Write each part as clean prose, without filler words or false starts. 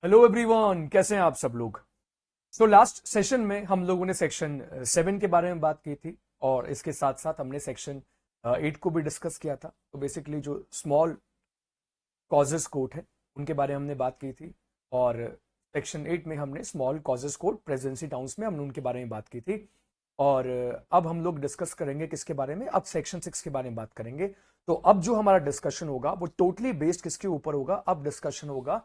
Hello everyone, कैसे हैं आप सब लोग। लास्ट सेशन में हम लोगों ने सेक्शन 7 के बारे में बात की थी और इसके साथ साथ हमने सेक्शन 8 को भी डिस्कस किया था। तो बेसिकली जो स्मॉल कॉजेस कोड है उनके बारे में हमने बात की थी और सेक्शन 8 में हमने small causes code presidency towns में हमने उनके बारे में बात की थी। और अब हम लोग डिस्कस करेंगे किसके बारे में, अब सेक्शन 6 के बारे में बात करेंगे। तो अब जो हमारा डिस्कशन होगा वो टोटली बेस्ड किसके ऊपर होगा, अब डिस्कशन होगा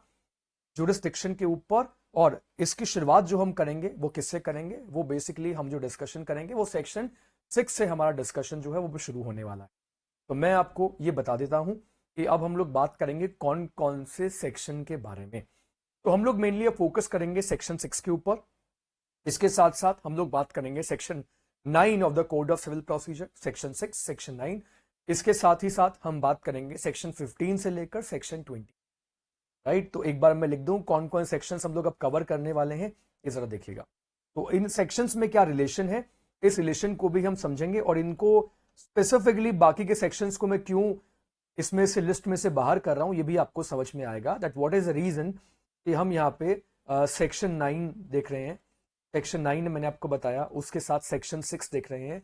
जुरिस्डिक्शन के ऊपर। और इसकी शुरुआत जो हम करेंगे वो किससे करेंगे, वो बेसिकली हम जो डिस्कशन करेंगे वो सेक्शन 6 से हमारा डिस्कशन जो है वो शुरू होने वाला है। तो मैं आपको ये बता देता हूं कि अब हम लोग बात करेंगे कौन कौन से सेक्शन के बारे में। तो हम लोग मेनली अब फोकस करेंगे सेक्शन 6 के ऊपर। इसके साथ साथ हम लोग बात करेंगे section 9 of the code of civil procedure, section 6, section 9। इसके साथ ही साथ हम बात करेंगे सेक्शन 15 से लेकर सेक्शन 20। राइट, तो एक बार मैं लिख दूं कौन कौन सेक्शंस हम लोग अब कवर करने वाले हैं, ये जरा देखिएगा। तो इन सेक्शंस में क्या रिलेशन है, इस रिलेशन को भी हम समझेंगे और इनको स्पेसिफिकली बाकी के सेक्शंस को मैं क्यों इसमें से लिस्ट में से बाहर कर रहा हूं ये भी आपको समझ में आएगा, that what is the reason कि हम यहाँ पे सेक्शन 9 देख रहे हैं। सेक्शन 9 मैंने आपको बताया, उसके साथ सेक्शन 6 देख रहे हैं।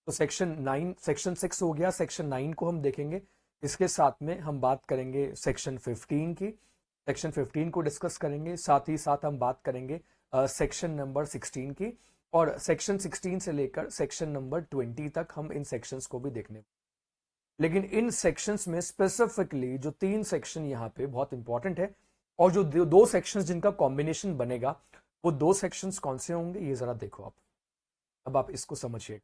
तो सेक्शन 6 हो गया, सेक्शन 9 को हम देखेंगे। इसके साथ में हम बात करेंगे सेक्शन 15 की, सेक्शन 15 को डिस्कस करेंगे। साथ ही साथ हम बात करेंगे सेक्शन नंबर 16 की, और सेक्शन 16 से लेकर सेक्शन नंबर 20 तक हम इन सेक्शंस को भी देखने। लेकिन इन सेक्शंस में स्पेसिफिकली जो 3 सेक्शन यहाँ पे बहुत इंपॉर्टेंट है, और जो दो सेक्शंस जिनका कॉम्बिनेशन बनेगा वो 2 सेक्शंस कौन से होंगे ये जरा देखो आप। अब आप इसको समझिए।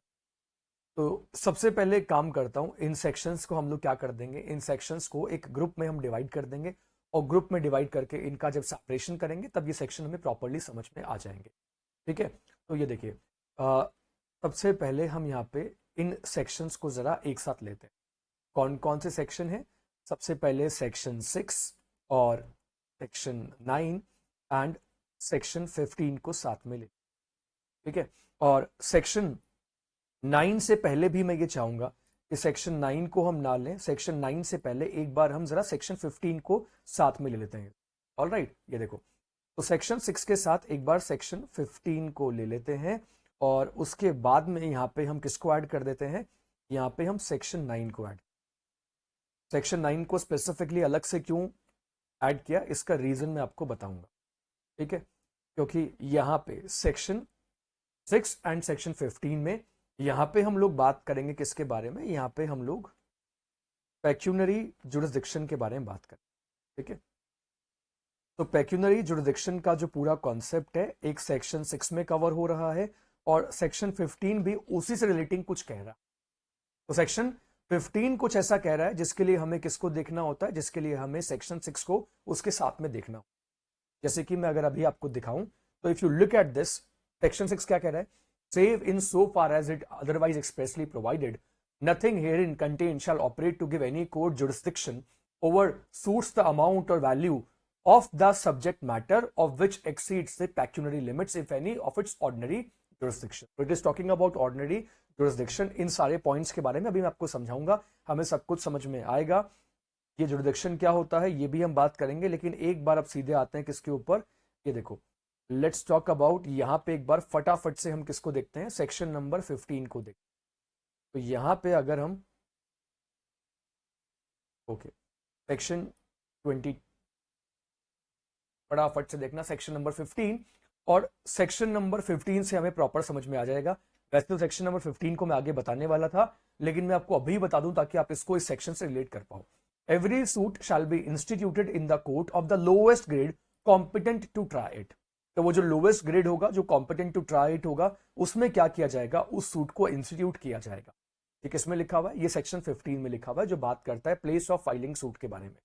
तो सबसे पहले काम करता हूं, इन सेक्शंस को हम लोग क्या कर देंगे, इन सेक्शंस को एक ग्रुप में हम डिवाइड कर देंगे और ग्रुप में डिवाइड करके इनका जब सेपरेशन करेंगे तब ये सेक्शन हमें प्रॉपर्ली समझ में आ जाएंगे। ठीक है, तो ये देखिए, सबसे पहले हम यहाँ पे इन सेक्शंस को जरा एक साथ लेते हैं। कौन कौन से सेक्शन है, सबसे पहले सेक्शन 6 और सेक्शन 9 एंड सेक्शन 15 को साथ में ले। ठीक है, और सेक्शन 9 से पहले भी मैं ये चाहूंगा कि सेक्शन 9 को हम ना लें, सेक्शन 9 से पहले एक बार हम जरा सेक्शन 15 को साथ में ले लेते हैं। ऑल राइट, ये देखो, तो सेक्शन 6 के साथ एक बार सेक्शन 15 को ले लेते हैं और उसके बाद में यहां पे हम किसको ऐड कर देते हैं, यहां पे हम सेक्शन 9 को ऐड। सेक्शन 9 को स्पेसिफिकली अलग से क्यों ऐड किया, इसका रीजन मैं आपको बताऊंगा। ठीक है, क्योंकि यहां पे सेक्शन 6 एंड सेक्शन 15 में यहां पे हम लोग बात करेंगे किसके बारे में, यहां पे हम लोग पेक्यूनरी जुरिस्डिक्शन के बारे में बात करें। ठीक है, तो पेक्यूनरी जुरिस्डिक्शन का जो पूरा कॉन्सेप्ट है एक सेक्शन 6 में कवर हो रहा है और सेक्शन 15 भी उसी से रिलेटिंग कुछ कह रहा है। तो सेक्शन 15 कुछ ऐसा कह रहा है जिसके लिए हमें किसको देखना होता है, जिसके लिए हमें सेक्शन 6 को उसके साथ में देखना हो। जैसे कि मैं अगर अभी आपको दिखाऊं, तो if you look at this, section 6 क्या कह रहा है, save in so far as it otherwise expressly provided, nothing herein contained shall operate to give any court jurisdiction over suits the amount or value of the subject matter of which exceeds the pecuniary limits if any of its ordinary jurisdiction. So it is talking about ordinary jurisdiction. इन सारे points के बारे में अभी मैं आपको समझाऊंगा, हमें सब कुछ समझ में आएगा। ये जुरिस्डिक्शन क्या होता है ये भी हम बात करेंगे, लेकिन एक बार अब सीधे आते हैं किसके ऊपर, ये देखो, लेट्स टॉक अबाउट, यहां पे एक बार फटाफट से हम किसको देखते हैं, सेक्शन नंबर 15 को देखते हैं। तो यहां पे अगर हम ओके सेक्शन 20 फटाफट से देखना, सेक्शन नंबर 15, और सेक्शन नंबर 15 से हमें प्रॉपर समझ में आ जाएगा। वैसे तो सेक्शन नंबर 15 को मैं आगे बताने वाला था, लेकिन मैं आपको अभी बता दूं ताकि आप इसको इस सेक्शन से रिलेट कर पाओ। Every suit shall be instituted in the court of the lowest grade competent to try it. तो वो जो लोवेस्ट ग्रेड होगा, जो कॉम्पिटेंट टू ट्राई इट होगा, उसमें क्या किया जाएगा, उस सूट को इंस्टीट्यूट किया जाएगा। ये किसमें लिखा हुआ है, ये सेक्शन 15 में लिखा हुआ है जो बात करता है प्लेस ऑफ फाइलिंग सूट के बारे में।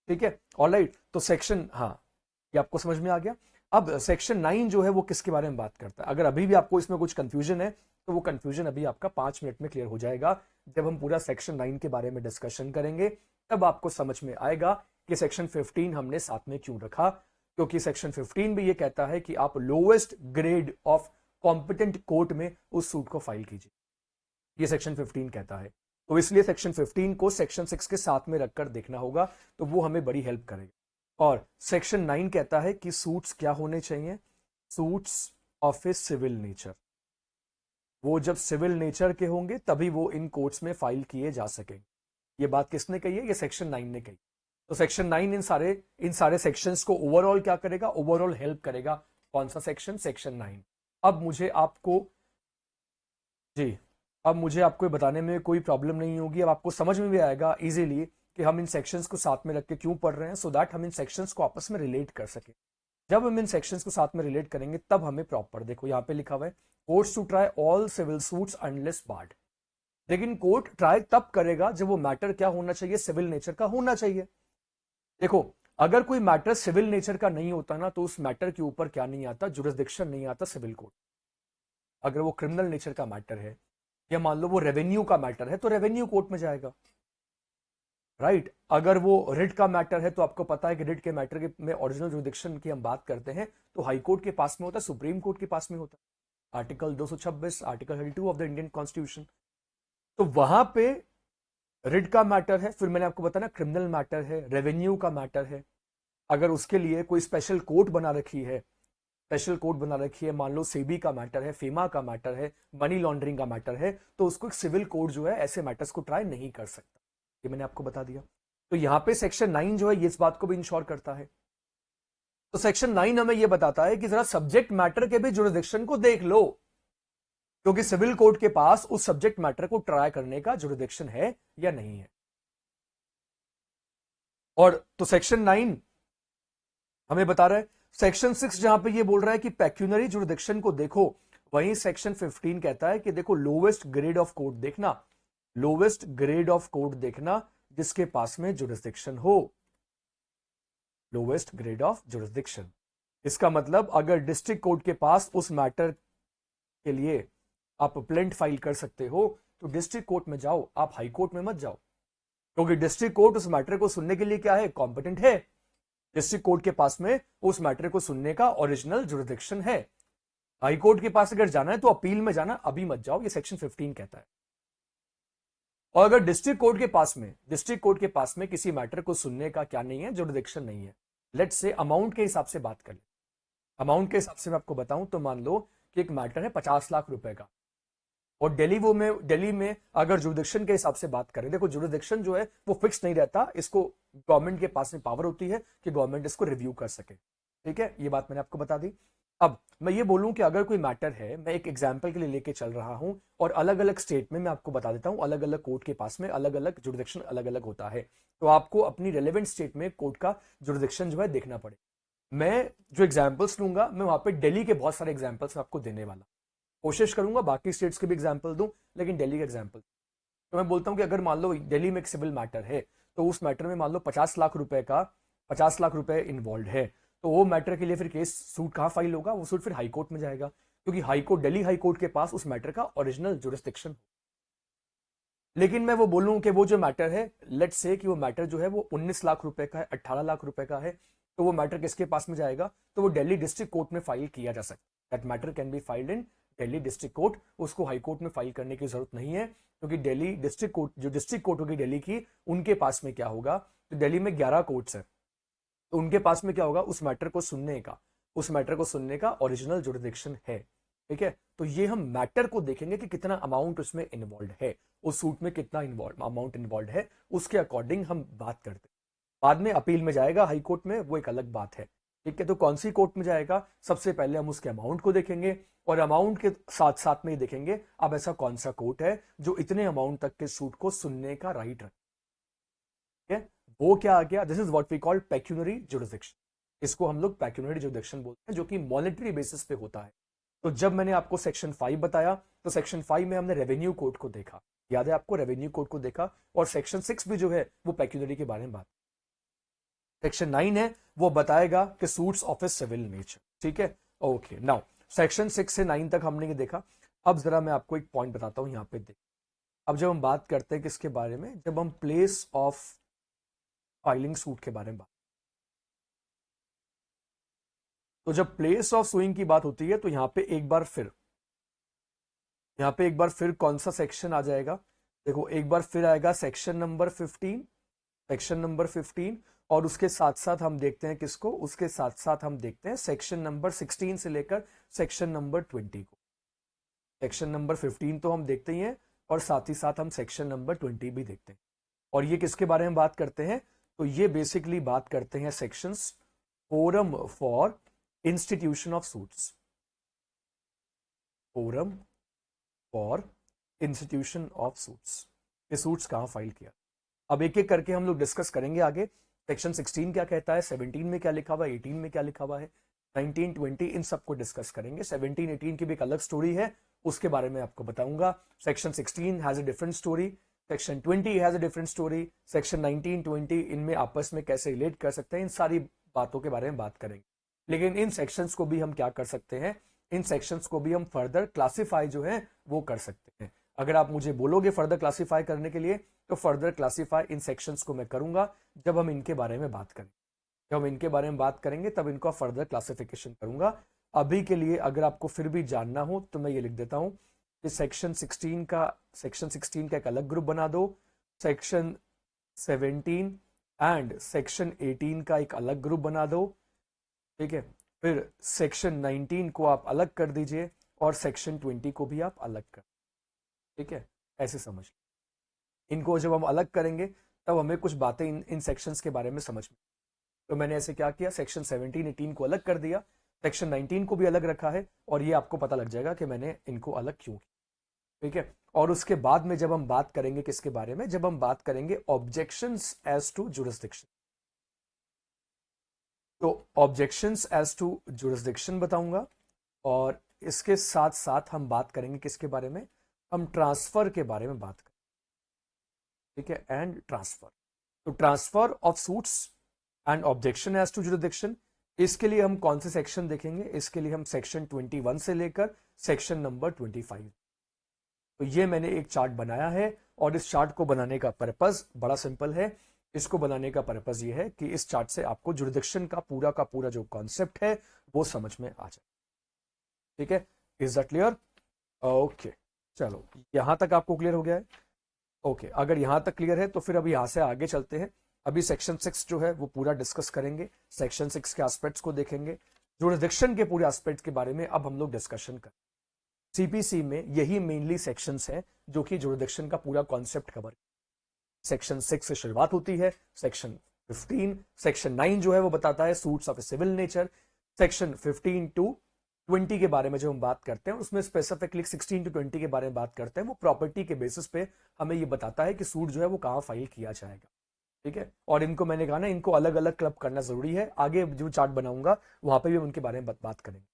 ठीक है, ऑलराइट, तो सेक्शन, हाँ, ये आपको समझ में आ गया। अब सेक्शन 9 जो है वो किसके बारे में बात करता है, अगर अभी भी आपको इसमें कुछ कंफ्यूजन है तो वो कंफ्यूजन अभी आपका 5 मिनट में क्लियर हो जाएगा। जब हम पूरा सेक्शन 9 के बारे में डिस्कशन करेंगे तब आपको समझ में आएगा कि सेक्शन 15 हमने साथ में क्यों रखा, क्योंकि सेक्शन 15 भी ये कहता है कि आप lowest grade of competent court में उस सूट को फाइल कीजिए, ये सेक्शन 15 कहता है। तो इसलिए सेक्शन 15 को सेक्शन 6 के साथ में रखकर देखना होगा, तो वो हमें बड़ी हेल्प करेगा। और सेक्शन 9 कहता है कि सूट्स क्या होने चाहिए, suits of a civil nature. वो जब सिविल नेचर के होंगे तभी वो इन कोर्ट्स में फाइल किए जा सकेंगे। ये बात किसने कही है? ये सेक्शन 9 ने कही। तो सेक्शन 9 इन सारे सेक्शंस को ओवरऑल क्या करेगा? ओवरऑल हेल्प करेगा। कौन सा सेक्शन? सेक्शन 9। अब मुझे आपको ये बताने में कोई प्रॉब्लम नहीं होगी। अब आपको समझ में भी आएगा इजीली कि हम इन सेक्शंस को साथ में रख के क्यों पढ़ रहे हैं, सो दैट हम इन सेक्शंस को आपस में रिलेट कर सके। जब हम इन सेक्शंस को साथ में रिलेट करेंगे तब हमें प्रॉपर, देखो यहां पे लिखा हुआ है courts to try all civil suits unless barred. लेकिन कोर्ट ट्राई तब करेगा जब वो मैटर क्या होना चाहिए? सिविल नेचर का होना चाहिए। देखो, अगर कोई मैटर सिविल नेचर का नहीं होता ना, तो उस मैटर के ऊपर क्या नहीं आता? जुरिसडिक्शन नहीं आता सिविल कोर्ट। अगर वो क्रिमिनल नेचर का मैटर है या मान लो वो रेवेन्यू का मैटर है तो रेवेन्यू कोर्ट में जाएगा, राइट। अगर वो रिट का मैटर है तो आपको पता है कि रिट के मैटर के में ओरिजिनल जुरिसडिक्शन की हम बात करते हैं तो हाई कोर्ट के पास में होता है, सुप्रीम कोर्ट के पास में होता है। Article 226, article 32 of the Indian constitution. तो वहां पे रिट का मैटर है, फिर मैंने आपको बताया ना क्रिमिनल मैटर है, रेवेन्यू का मैटर है। अगर उसके लिए कोई स्पेशल कोर्ट बना रखी है, मान लो सेबी का मैटर है, फेमा का मैटर है, मनी लॉन्ड्रिंग का मैटर है, तो उसको एक सिविल कोर्ट जो है ऐसे मैटर्स को ट्राई नहीं कर सकता। ये मैंने आपको बता दिया। तो यहां पे सेक्शन 9 जो है ये इस बात को भी इंश्योर करता है। तो सेक्शन 9 हमें यह बताता है कि जरा सब्जेक्ट मैटर के भी जुरिसडिक्शन को देख लो, क्योंकि सिविल कोर्ट के पास उस सब्जेक्ट मैटर को ट्राई करने का जुरिसडिक्शन है या नहीं है। और तो सेक्शन 9 हमें बता रहा है, सेक्शन 6 जहां पे ये बोल रहा है कि पेक्यूनरी जुरिसडिक्शन को देखो, वहीं सेक्शन 15 कहता है कि देखो लोवेस्ट ग्रेड ऑफ कोर्ट देखना, लोवेस्ट ग्रेड ऑफ कोर्ट देखना जिसके पास में जुरिसडिक्शन हो, लोवेस्ट ग्रेड ऑफ जुरिसडिक्शन। इसका मतलब अगर डिस्ट्रिक्ट कोर्ट के पास उस मैटर के लिए आप प्लेंट फाइल कर सकते हो तो डिस्ट्रिक्ट कोर्ट में जाओ, आप हाई कोर्ट में मत जाओ, क्योंकि डिस्ट्रिक्ट कोर्ट उस मैटर को सुनने के लिए क्या है? कॉम्पिटेंट है। डिस्ट्रिक्ट कोर्ट के पास में उस मैटर को सुनने का ओरिजिनल जुरिसडिक्शन है। हाई कोर्ट के पास अगर जाना है तो अपील में जाना, अभी मत जाओ, ये सेक्शन 15 कहता है। और अगर डिस्ट्रिक्ट कोर्ट के पास में किसी मैटर को सुनने का क्या नहीं है? जुरिसडिक्शन नहीं है। लेट्स से अमाउंट के हिसाब से बात कर ले। अमाउंट के हिसाब से मैं आपको बताऊं तो मान लो कि एक मैटर है 50 लाख रुपए का, और दिल्ली में अगर जुरिसडिक्शन के हिसाब से बात करें, देखो जुरिसडिक्शन जो है वो फिक्स नहीं रहता, इसको गवर्नमेंट के पास में पावर होती है कि गवर्नमेंट इसको रिव्यू कर सके। ठीक है, ये बात मैंने आपको बता दी। अब मैं ये बोलूं कि अगर कोई मैटर है, मैं एक एग्जांपल के लिए लेके चल रहा हूं, और अलग अलग स्टेट में मैं आपको बता देता हूं, अलग अलग कोर्ट के पास में अलग अलग जुरिसडिक्शन अलग अलग होता है, तो आपको अपनी रेलेवेंट स्टेट में कोर्ट का जुरिसडिक्शन जो है देखना पड़े। मैं जो एग्जाम्पल्स लूंगा, मैं वहां पे दिल्ली के बहुत सारे एग्जाम्पल्स आपको देने वाला, कोशिश करूंगा बाकी स्टेट्स के भी एग्जाम्पल दूं, लेकिन दिल्ली का एग्जाम्पल। तो मैं बोलता हूं कि अगर मान लो दिल्ली में एक सिविल मैटर है, तो उस मैटर में मान लो 50 लाख रुपए इन्वॉल्व है, तो वो मैटर के लिए फिर केस सूट कहां फाइल होगा? वो सूट फिर हाई कोर्ट में जाएगा, क्योंकि दिल्ली हाई कोर्ट के पास उस मैटर का ओरिजिनल जुरिसडिक्शन। लेकिन मैं वो बोलूं कि वो जो मैटर है, लेट्स से कि वो मैटर जो है वो 19 लाख रुपए का है, 18 लाख रुपए का है, तो वो मैटर किसके पास में जाएगा? तो वो दिल्ली डिस्ट्रिक्ट कोर्ट में फाइल किया जा सकता है। That matter can be filed in Delhi district court. उसको हाई कोर्ट में फाइल करने की जरूरत नहीं है, क्योंकि दिल्ली डिस्ट्रिक्ट कोर्ट, जो डिस्ट्रिक्ट कोर्ट होगी दिल्ली की, उनके पास में क्या होगा? तो दिल्ली में 11 कोर्ट्स है, तो उनके पास में क्या होगा? उस मैटर को सुनने का ओरिजिनल जुरिसडिक्शन है। ठीक है, तो ये हम मैटर को देखेंगे कि कितना अमाउंट उसमें इन्वॉल्व है, उस सूट में कितना अमाउंट इन्वॉल्व है, उसके अकॉर्डिंग हम बात करते हैं। बाद में अपील में जाएगा हाई कोर्ट में, वो एक अलग बात है। ठीक है, तो कौन सी कोर्ट में जाएगा? सबसे पहले हम उसके अमाउंट को देखेंगे, और अमाउंट के साथ साथ में ही देखेंगे अब ऐसा कौन सा कोर्ट है जो इतने अमाउंट तक के सूट को सुनने का राइट रखता है। वो क्या आ गया? This is what we call pecuniary jurisdiction. इसको हम लोग पेक्यूनरी जुरिसडिक्शन बोलते हैं, जो कि मॉनेटरी बेसिस पे होता है। तो जब मैंने आपको सेक्शन 5 बताया, तो सेक्शन 5 में हमने रेवेन्यू कोर्ट को देखा, याद है आपको? रेवेन्यू कोर्ट को देखा, और सेक्शन 6 भी जो है वो पेक्यूनरी के बारे में बात। सेक्शन 9 है वो बताएगा कि suits of a civil nature. ठीक है, ओके। नाउ सेक्शन 6 से 9 तक हमने ये देखा। अब जरा मैं आपको एक पॉइंट बताता हूं, यहां पे देख। अब जब हम बात करते हैं किसके बारे में? जब हम प्लेस ऑफ फाइलिंग सूट के बारे में बात, तो जब प्लेस ऑफ सुइंग की बात होती है, तो यहां पे एक बार फिर कौन सा सेक्शन आ जाएगा? देखो, एक बार फिर आएगा सेक्शन नंबर 15, और उसके साथ साथ हम देखते हैं किसको, उसके साथ साथ हम देखते हैं सेक्शन नंबर 16 से लेकर सेक्शन नंबर 20 को। सेक्शन नंबर 15 तो हम देखते ही हैं और साथ ही साथ हम सेक्शन नंबर 20 भी देखते हैं। और ये किसके बारे में बात करते हैं, तो ये बेसिकली बात करते हैं sections forum for institution of suits, forum for institution of suits, ये सूट्स कहां फाइल किया। अब एक एक करके हम लोग डिस्कस करेंगे आगे। सेक्शन 16 क्या कहता है, 17 में क्या लिखा हुआ है, 18 में क्या लिखा हुआ है, 19, 20 इन सबको डिस्कस करेंगे। 17, 18 की भी एक अलग स्टोरी है, उसके बारे में आपको बताऊंगा। Section 16 has a different story, section 20 has a different story, section 19, 20 इनमें आपस में कैसे रिलेट कर सकते हैं, इन सारी बातों के बारे में बात करेंगे। लेकिन इन सेक्शंस को भी हम क्या कर सकते हैं, इन सेक्शंस को भी हम फर्दर क्लासिफाई जो है वो कर सकते हैं। अगर आप मुझे बोलोगे फर्दर क्लासिफाई करने के लिए, तो फर्दर क्लासिफाई इन सेक्शंस को मैं करूंगा जब हम इनके बारे में बात करें। जब हम इनके बारे में बात करेंगे तब इनको फर्दर क्लासिफिकेशन करूंगा। अभी के लिए अगर आपको फिर भी जानना हो तो मैं ये लिख देता हूं कि सेक्शन 16 का एक अलग ग्रुप बना दो, सेक्शन 17 एंड सेक्शन 18 का एक अलग ग्रुप बना दो, ठीक है। फिर सेक्शन 19 को आप अलग कर दीजिए और सेक्शन 20 को भी आप अलग कर, ठीक है, ऐसे समझ। इनको जब हम अलग करेंगे तब हमें कुछ बातें इन सेक्शंस के बारे में समझ में। तो मैंने ऐसे क्या किया, सेक्शन 17, 18 को अलग कर दिया, सेक्शन 19 को भी अलग रखा है, और ये आपको पता लग जाएगा कि मैंने इनको अलग क्यों किया, ठीक है। और उसके बाद में जब हम बात करेंगे किसके बारे में, जब हम बात करेंगे ऑब्जेक्शंस एज टू जुरिस्डिक्शन, तो ऑब्जेक्शंस एज टू जुरिस्डिक्शन बताऊंगा। और इसके साथ साथ हम बात करेंगे किसके बारे में, हम ट्रांसफर के बारे में बात करेंगे, ठीक है, एंड ट्रांसफर। तो transfer of suits and objection as to jurisdiction, इसके लिए हम कौन से सेक्शन देखेंगे, इसके लिए हम सेक्शन 21 से लेकर सेक्शन नंबर 25। तो ये मैंने एक चार्ट बनाया है, और इस चार्ट को बनाने का पर्पस बड़ा सिंपल है। इसको बनाने का पर्पस ये है कि इस चार्ट से आपको जुरिस्डिक्शन का पूरा जो कॉन्सेप्ट है वो समझ में आ जाए, ठीक है। Is that clear? ओके, चलो यहां तक आपको क्लियर हो गया है। ओके, अगर यहां तक क्लियर है तो फिर अभी यहां से आगे चलते हैं। अभी सेक्शन 6 जो है वो पूरा डिस्कस करेंगे, सेक्शन 6 के एस्पेक्ट्स को देखेंगे, जुरिस्डिक्शन के पूरे एस्पेक्ट के बारे में अब हम लोग डिस्कशन करें। सीपीसी में यही मेनली सेक्शंस हैं जो कि जुरिस्डिक्शन का पूरा कॉन्सेप्ट कवर। सेक्शन 6 से शुरुआत होती है, सेक्शन 15, सेक्शन 9 जो है वो बताता है suits of a civil nature, section 15 to 20 के बारे में जो हम बात करते हैं उसमें स्पेसिफिकली 16 टू 20 के बारे में बात करते हैं, वो प्रॉपर्टी के बेसिस पे हमें ये बताता है कि सूट जो है वो कहां फाइल किया जाएगा, ठीक है। और इनको मैंने कहा ना, इनको अलग अलग क्लब करना जरूरी है, आगे जो चार्ट बनाऊंगा वहां पे भी हम उनके बारे में बात करेंगे।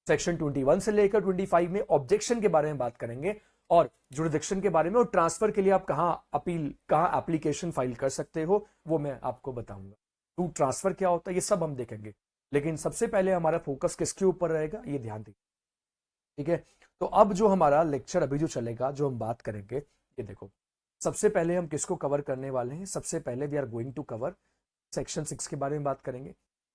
सेक्शन 21 से लेकर 25 में ऑब्जेक्शन के बारे में बात करेंगे और जुरिस्डिक्शन के बारे में, और ट्रांसफर के लिए आप कहां एप्लीकेशन फाइल कर सकते हो वो मैं आपको बताऊंगा। टू ट्रांसफर क्या होता है ये सब हम देखेंगे, लेकिन सबसे पहले हमारा फोकस किसके ऊपर रहेगा ये ध्यान दीजिए, ठीक है। तो अब जो हमारा लेक्चर अभी जो चलेगा, जो हम बात करेंगे, ये देखो, सबसे पहले हम किसको कवर करने वाले हैं, सबसे पहले we are going to cover section 6 के बारे में बात करेंगे।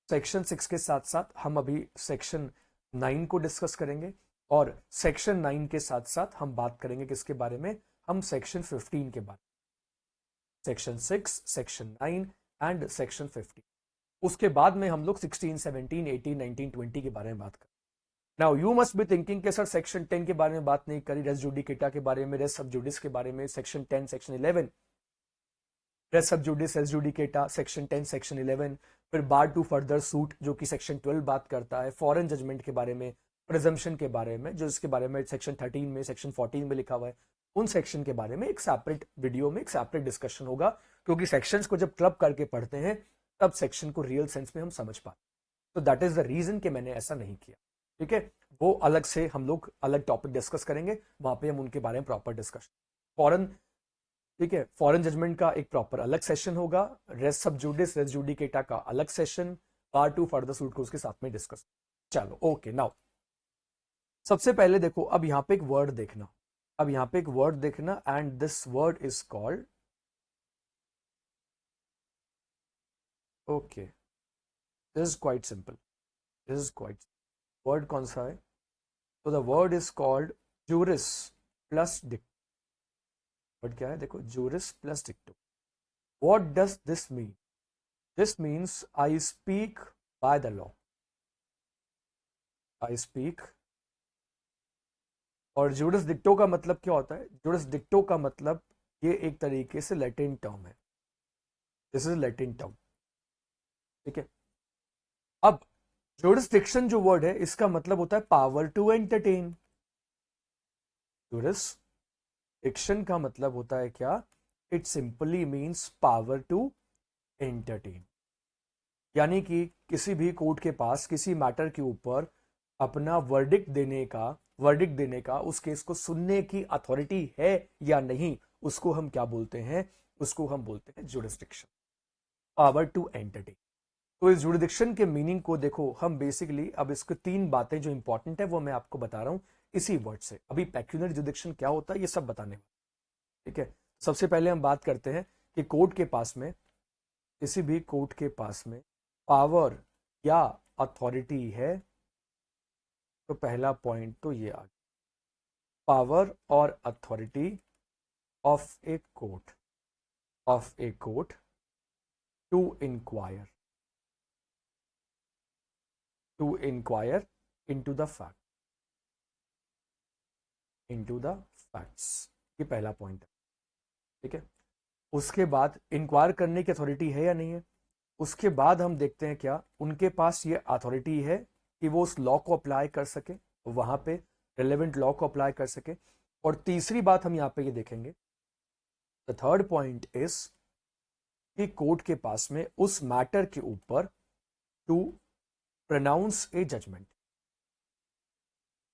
सेक्शन 6 के साथ साथ हम अभी सेक्शन 9 को डिस्कस करेंगे, और सेक्शन 9 के साथ साथ हम बात करेंगे किसके बारे में, हम सेक्शन 15 के बारे में, सेक्शन 6, सेक्शन 9 एंड सेक्शन 15। उसके बाद में हम लोग 16, 17, 18, 19, 20 के बारे में बात करें। Now you must be thinking कि सर सेक्शन 10 के बारे में बात नहीं करी, रेस जुडिकेटा के बारे में, रेस सब जुडिस के बारे में, section 10, section 11, res sub judice, res judicata, section 10, section 11, फिर बार टू फर्दर सूट जो कि सेक्शन 12 बात करता है, फॉरेन जजमेंट के बारे में, प्रिजम्पशन के बारे में, जो इसके बारे में सेक्शन 13 में, सेक्शन 14 में लिखा हुआ है, उन सेक्शन के बारे में एक सेपरेट वीडियो में एक सेपरेट डिस्कशन होगा, क्योंकि सेक्शंस को जब क्लब करके पढ़ते हैं तब सेक्शन को रियल सेंस में हम समझ पाते। तो दैट इज द रीजन कि मैंने ऐसा नहीं किया, ठीक है। वो अलग से हम लोग अलग टॉपिक डिस्कस करेंगे, वहां पे हम उनके बारे में प्रॉपर डिस्कशन, फॉरेन, ठीक है, फॉरेन जजमेंट का एक प्रॉपर अलग सेशन होगा, race sub judice, res judicata का अलग सेशन, पार्ट 2 फर्दर सूट को उसके साथ में डिस्कस। चलो ओके, नाउ सबसे पहले देखो, अब यहां पे एक वर्ड देखना, अब यहां पे एक वर्ड देखना, and this word is called, okay, this is quite simple, this is quite, word कौन सा है, तो the word is called juris plus dicto. Word क्या है, देखो, juris plus dicto. What does this mean? This means I speak by the law, I speak. और jurisdicto का मतलब क्या होता है? जुरिसडिक्टो का मतलब ये एक तरीके से लैटिन टर्म है, दिस इज लैटिन टर्म, ठीक है। अब जुरिसडिक्शन जो वर्ड है इसका मतलब होता है पावर टू एंटरटेन। जुरिसडिक्शन का मतलब होता है क्या? It simply means power to entertain, यानी कि किसी भी कोर्ट के पास किसी मैटर के ऊपर अपना वर्डिक्ट देने का उस केस को सुनने की अथॉरिटी है या नहीं, उसको हम क्या बोलते हैं? उसको हम बोलते हैं जुरिसडिक्शन, पावर टू एंटरटेन। तो इस जुरिसडिक्शन के मीनिंग को देखो, हम बेसिकली अब इसको तीन बातें जो इंपॉर्टेंट है वो मैं आपको बता रहा हूं इसी वर्ड से। अभी पेक्यूलियर जुरिसडिक्शन क्या होता है ये सब बताने, ठीक है। सबसे पहले हम बात करते हैं कि कोर्ट के पास में, किसी भी कोर्ट के पास में पावर या अथॉरिटी है, तो पहला पॉइंट तो ये आ गया, पावर और authority of a court to inquire into the facts, ये पहला पॉइंट है, ठीक है। उसके बाद इंक्वायर करने की अथॉरिटी है या नहीं है, उसके बाद हम देखते हैं क्या उनके पास ये अथॉरिटी है कि वो उस लॉ को अप्लाई कर सके, वहां पे रिलेवेंट लॉ को अप्लाई कर सके। और तीसरी बात हम यहां पे ये देखेंगे, द थर्ड पॉइंट इज कि कोर्ट के पास में उस मैटर के ऊपर टू प्रोनाउंस ए जजमेंट,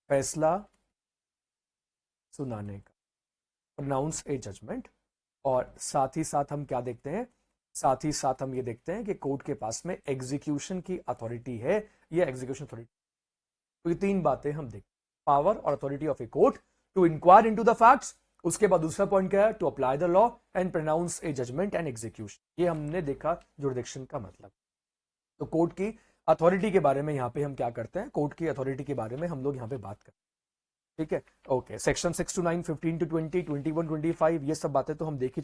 फैसला सुनाने का, प्रोनाउंस ए जजमेंट। और साथ ही साथ हम क्या देखते हैं? साथ ही साथ हम ये देखते हैं कि कोर्ट के पास में एग्जीक्यूशन की अथॉरिटी है या एग्जीक्यूशन अथॉरिटी। तो ये तीन बातें हम देखते हैं, पावर और authority of a court to inquire into the facts. उसके बाद दूसरा पॉइंट क्या है? To apply the law and pronounce a judgement and execution. ये हमने देखा जुरिसडिक्शन का मतलब। तो कोर्ट की अथॉरिटी के बारे में यहां पे हम क्या करते हैं? कोर्ट की अथॉरिटी के बारे में हम लोग यहां पे बात करते हैं, ठीक है। ओके, सेक्शन 6 to 9, 15 to 20, 21, 25, ये सब बातें तो हम देख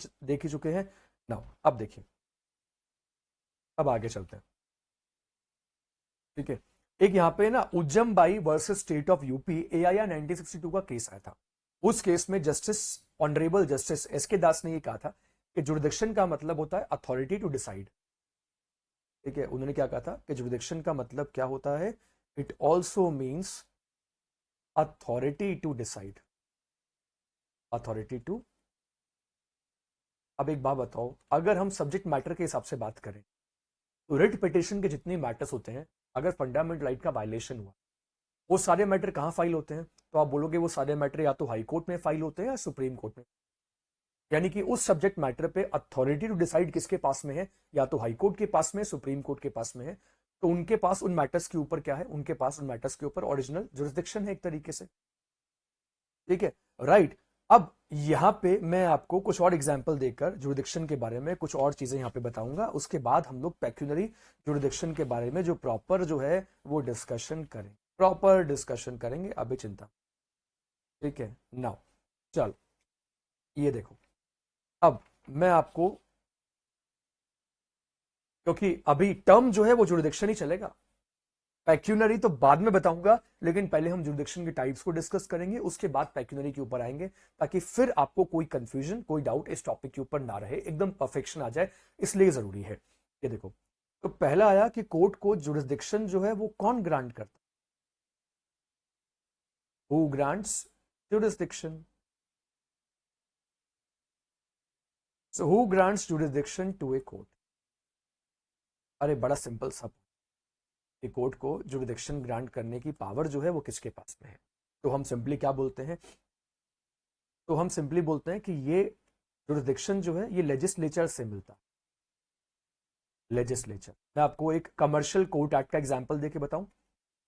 ही चुके हैं। नाउ अब देखिए, अब आगे चलते हैं, ठीक है। एक यहाँ पे ना Ujjam Bai versus state of UP AIR 1962 का केस आया था। उस केस में ऑनरेबल जस्टिस SK दास ने ये कहा था कि जुरिसडिक्शन का मतलब होता है अथॉरिटी टू डिसाइड, ठीक है। उन्होंने क्या कहा था कि जुरिसडिक्शन का मतलब क्या होता है? It also means authority to decide, authority to. अब एक बात बताओ, अगर हम सब्जेक्ट मैटर के हिसाब से बात करें तो रिट पिटिशन के जितने मैटर्स होते हैं, अगर फंडामेंटल राइट का वायलेशन हुआ, वो सारे मैटर कहां फाइल होते हैं? तो आप बोलोगे वो सारे मैटर या तो हाई कोर्ट में फाइल होते हैं या सुप्रीम कोर्ट में। यानी कि उस सब्जेक्ट मैटर पे अथॉरिटी टू डिसाइड किसके पास में है? या तो हाई कोर्ट के पास में, सुप्रीम कोर्ट के पास में है। तो उनके पास उन मैटर्स के ऊपर क्या है? उनके पास उन मैटर्स के ऊपर ओरिजिनल जुरिसडिक्शन है एक तरीके से, ठीक है, राइट। अब यहां पे मैं आपको कुछ और एग्जांपल देकर जुरिसडिक्शन के बारे में कुछ और चीजें यहां पे बताऊंगा। उसके बाद हम लोग पेक्यूनरी जुरिसडिक्शन के बारे में जो प्रॉपर जो है वो डिस्कशन करेंगे, प्रॉपर डिस्कशन करेंगे, अभी चिंता, ठीक है। नाउ चलो ये देखो, अब मैं आपको, क्योंकि अभी टर्म जो है वो जुरिसडिक्शन ही चलेगा, पेक्यूनरी तो बाद में बताऊंगा, लेकिन पहले हम जुरिसडिक्शन के टाइप्स को डिस्कस करेंगे, उसके बाद पेक्यूनरी के ऊपर आएंगे, ताकि फिर आपको कोई कंफ्यूजन, कोई डाउट इस टॉपिक के ऊपर ना रहे, एकदम परफेक्शन आ जाए, इसलिए जरूरी है। ये देखो, तो पहला आया कि कोर्ट को जुरिसडिक्शन जो है वो कौन ग्रांट करता है? Who grants jurisdiction? So who grants jurisdiction to a court? अरे बड़ा सिंपल सा, कि कोर्ट को जुरिसडिक्शन ग्रांट करने की पावर जो है वो किसके पास में है? तो हम सिंपली क्या बोलते हैं? तो हम सिंपली बोलते हैं कि ये जुरिसडिक्शन जो है ये लेजिस्लेचर से मिलता है, लेजिस्लेचर। मैं आपको एक कमर्शियल कोर्ट एक्ट का एग्जांपल देके बताऊं।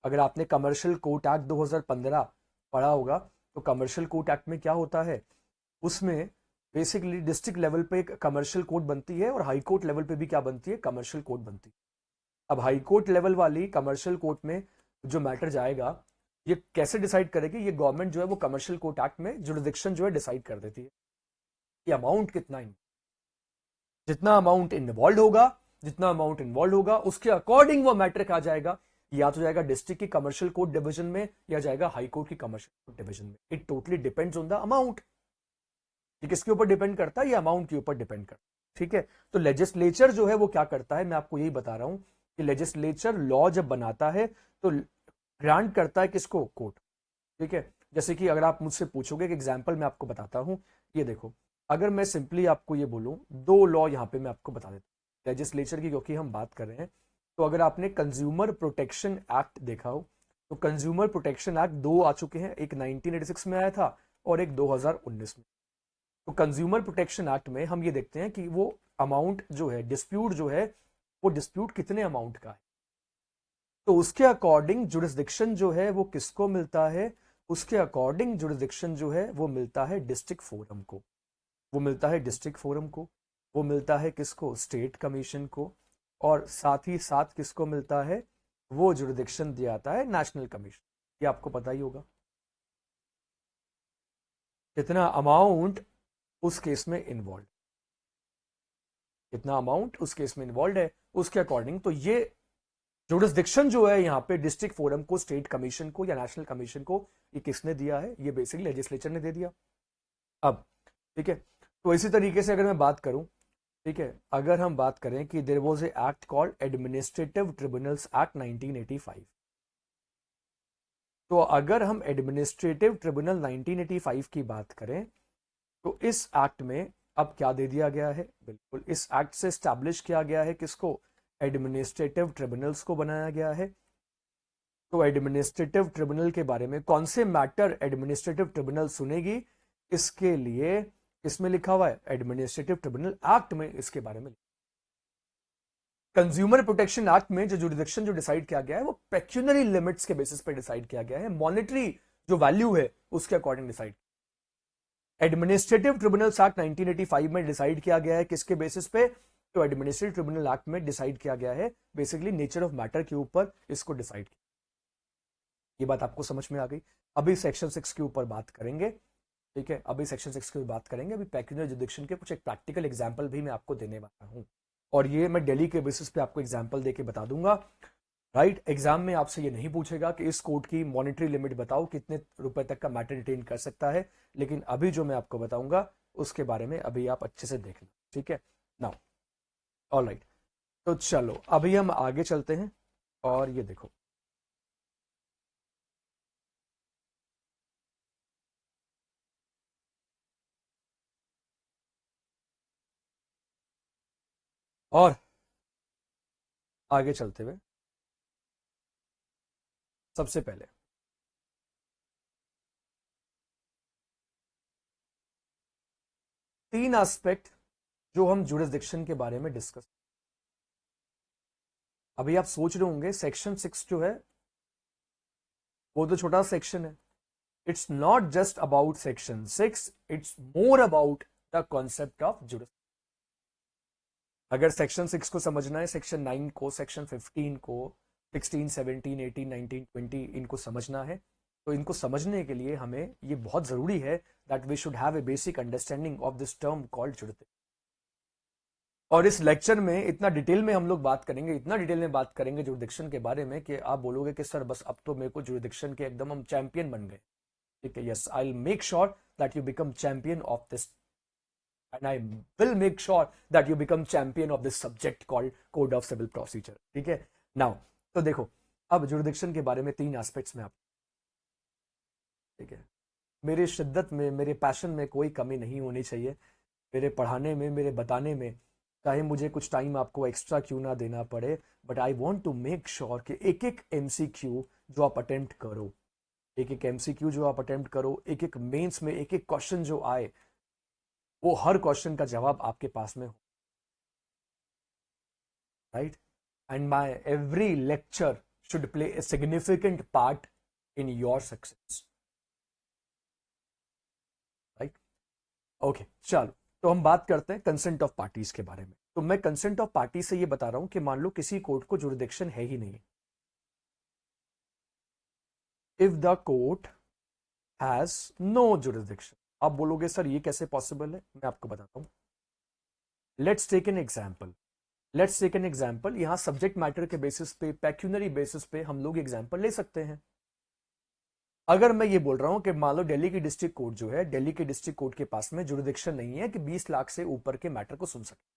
अगर आपने कमर्शियल कोर्ट एक्ट 2015 पढ़ा होगा, तो कमर्शियल कोर्ट एक्ट में क्या होता है? उसमें बेसिकली डिस्ट्रिक्ट लेवल पे एक कमर्शियल कोर्ट बनती है और हाई कोर्ट लेवल पे भी क्या बनती है? कमर्शियल कोर्ट बनती है। अब हाई कोर्ट लेवल वाली कमर्शियल कोर्ट में जो मैटर जाएगा, ये कैसे डिसाइड करेगी? ये गवर्नमेंट जो है वो कमर्शियल कोर्ट एक्ट में जुरिसडिक्शन जो है डिसाइड कर देती है कि अमाउंट कितना, जितना अमाउंट इन्वॉल्व होगा जितना अमाउंट इन्वॉल्व होगा उसके अकॉर्डिंग वो मैटर कहा जाएगा, या तो जाएगा डिस्ट्रिक्ट की कमर्शियल कोर्ट डिवीजन में या जाएगा हाई कोर्ट की कमर्शियल कोर्ट डिवीजन में। It totally depends on the amount. ये किसके ऊपर डिपेंड करता है? ये अमाउंट के ऊपर डिपेंड करता है। ठीक है, तो लेजिस्लेचर जो है वो क्या करता है, मैं आपको यही बता रहा हूं कि लेजिस्लेचर लॉ जब बनाता है तो ग्रांट करता है किसको? कोर्ट। ठीक है, जैसे कि अगर आप मुझसे पूछोगे कि एग्जाम्पल मैं आपको बताता हूं, ये देखो, अगर मैं सिंपली आपको ये बोलूं, दो लॉ यहां पे मैं आपको बता देता हूं लेजिस्लेचर की, क्योंकि हम बात कर रहे हैं। तो अगर आपने कंज्यूमर प्रोटेक्शन एक्ट देखा हो तो कंज्यूमर प्रोटेक्शन एक्ट दो आ चुके हैं, एक 1986 में आया था और एक 2019 में। तो कंज्यूमर प्रोटेक्शन एक्ट में हम ये देखते हैं कि वो अमाउंट जो है, डिस्प्यूट जो है, वो डिस्प्यूट कितने अमाउंट का है, तो उसके अकॉर्डिंग जुरिस्डिक्शन जो है वो किसको मिलता है? उसके अकॉर्डिंग जुरिस्डिक्शन जो है वो मिलता है डिस्ट्रिक्ट फोरम को, वो मिलता है डिस्ट्रिक्ट फोरम को, वो मिलता है किसको? स्टेट कमीशन को, और साथ ही साथ किसको मिलता है? वो जुरिस्डिक्शन दिया जाता है नेशनल कमीशन। ये आपको पता ही होगा कितना अमाउंट उस केस में इन्वॉल्व, कितना अमाउंट उस केस में इन्वॉल्व है उसके अकॉर्डिंग। तो ये जुरिस्डिक्शन जो है यहाँ पे डिस्ट्रिक्ट फोरम को, स्टेट कमीशन को या नेशनल कमीशन को, ये किसने दिया है? ये बेसिकली लेजिस्लेचर ने दे दिया। अब ठीक है, तो इसी तरीके से अगर मैं बात करूं, ठीक है, अगर हम बात करें कि there was a act called administrative tribunals act 1985, तो अगर हम एडमिनिस्ट्रेटिव ट्रिब्यूनल 1985 की बात करें तो इस एक्ट में अब क्या दे दिया गया है? बिल्कुल इस एक्ट से स्टैब्लिश किया गया है किसको? एडमिनिस्ट्रेटिव ट्रिब्यूनल्स को बनाया गया है। तो एडमिनिस्ट्रेटिव ट्रिब्यूनल के बारे में कौन से मैटर एडमिनिस्ट्रेटिव ट्रिब्यूनल सुनेगी, इसके लिए इसमें लिखा हुआ है एडमिनिस्ट्रेटिव ट्रिब्यूनल एक्ट में इसके बारे में। कंज्यूमर प्रोटेक्शन एक्ट में जो जुरिडिक्शन जो डिसाइड किया गया है वो पेक्यूनरी लिमिट्स के बेसिस पर डिसाइड किया गया है, मॉनेटरी जो वैल्यू है उसके according decide. Administrative tribunals act 1985 में डिसाइड किया गया है किसके बेसिस पे? तो एडमिनिस्ट्रेटिव ट्रिब्यूनल एक्ट में डिसाइड किया गया है बेसिकली नेचर ऑफ मैटर के ऊपर इसको डिसाइड किया। ये बात आपको समझ में आ गई? अभी सेक्शन 6 के ऊपर बात करेंगे। ठीक है, अभी सेक्शन 6 की बात करेंगे। अभी पेक्यूनियर जुरिडिक्शन के कुछ एक प्रैक्टिकल एग्जांपल भी मैं आपको देने वाला हूं, और ये मैं डेली के बेसिस पे आपको एग्जांपल देके बता दूंगा। राइट, एग्जाम में आपसे ये नहीं पूछेगा कि इस कोर्ट की मॉनेटरी लिमिट बताओ, कितने रुपए तक का मैटर डिटेन कर सकता है, लेकिन अभी जो मैं आपको बताऊंगा उसके बारे में अभी आप अच्छे से देख लो। ठीक है, नाउ ऑलराइट, तो चलो अभी हम आगे चलते हैं। और ये देखो, और आगे चलते हुए सबसे पहले तीन एस्पेक्ट जो हम जुरिस्डिक्शन के बारे में डिस्कस। अभी आप सोच रहे होंगे सेक्शन 6 जो है वो तो छोटा सेक्शन है। It's not just about section 6, it's more about the concept of jurisdiction. अगर सेक्शन 6 को समझना है, सेक्शन 9 को, सेक्शन 15 को, 16, 17, 18, 19, 20 इनको समझना है, तो इनको समझने के लिए हमें ये बहुत जरूरी है that we should have a basic understanding of this term called jurisdiction. और इस लेक्चर में इतना डिटेल में हम लोग बात करेंगे, इतना डिटेल में बात करेंगे जुरिस्डिक्शन के बारे में कि आप बोलोगे कि सर बस अब तो मेरे को जुरिस्डिक्शन के एकदम हम चैंपियन बन गए। ठीक है, yes, I will make sure that you become champion of this, and I will make sure that you become champion of this subject called Code of Civil Procedure. ठीक है, now तो देखो, अब जुरिस्डिक्शन के बारे में तीन एस्पेक्ट्स में आप, ठीक है, मेरी शिद्दत में, मेरे पैशन में कोई कमी नहीं होनी चाहिए, मेरे पढ़ाने में, मेरे बताने में, चाहे मुझे कुछ टाइम आपको एक्स्ट्रा क्यों ना देना पड़े, but I want to make sure कि एक एक एमसीक्यू जो आप अटेम्प्ट करो, एक एक एमसीक्यू जो आप अटेम्प्ट करो, एक एक मेंस में एक एक क्वेश्चन जो आए, वो हर क्वेश्चन का जवाब आपके पास में हो। Right, and my every lecture should play a significant part in your success. Right, okay, चलो तो हम बात करते हैं कंसेंट ऑफ पार्टीज के बारे में। तो मैं कंसेंट ऑफ पार्टी से ये बता रहा हूं कि मान लो किसी कोर्ट को जुरिस्डिक्शन है ही नहीं, if the court has no jurisdiction. आप बोलोगे सर ये कैसे पॉसिबल है, मैं आपको बताता हूं। Let's take an example, let's take an example, यहां सब्जेक्ट मैटर के बेसिस पे, पेक्यूनरी बेसिस पे हम लोग एग्जांपल ले सकते हैं। अगर मैं ये बोल रहा हूं कि मान लो दिल्ली की डिस्ट्रिक्ट कोर्ट जो है, दिल्ली के डिस्ट्रिक्ट कोर्ट के पास में जुरिडिक्शन नहीं है कि 20 लाख से ऊपर के मैटर को सुन सके।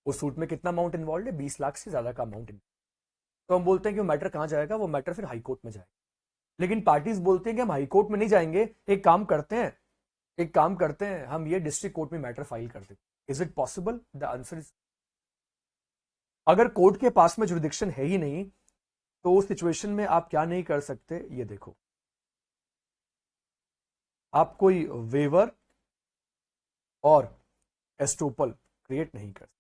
उस सूट में कितना अमाउंट इन्वॉल्व है? 20 लाख से ज्यादा का अमाउंट। तो हम बोलते हैं कि वो मैटर कहां जाएगा? वो मैटर फिर हाई कोर्ट में जाएगा। लेकिन पार्टीज बोलते हैं कि हम हाई कोर्ट में नहीं जाएंगे, एक काम करते हैं, हम ये डिस्ट्रिक्ट कोर्ट में मैटर फाइल कर देते। Is it possible? The answer is, अगर कोर्ट के पास में जुरिडिक्शन है ही नहीं तो उस सिचुएशन में आप क्या नहीं कर सकते? ये देखो, आप कोई वेवर और एस्टोपल क्रिएट नहीं कर सकते।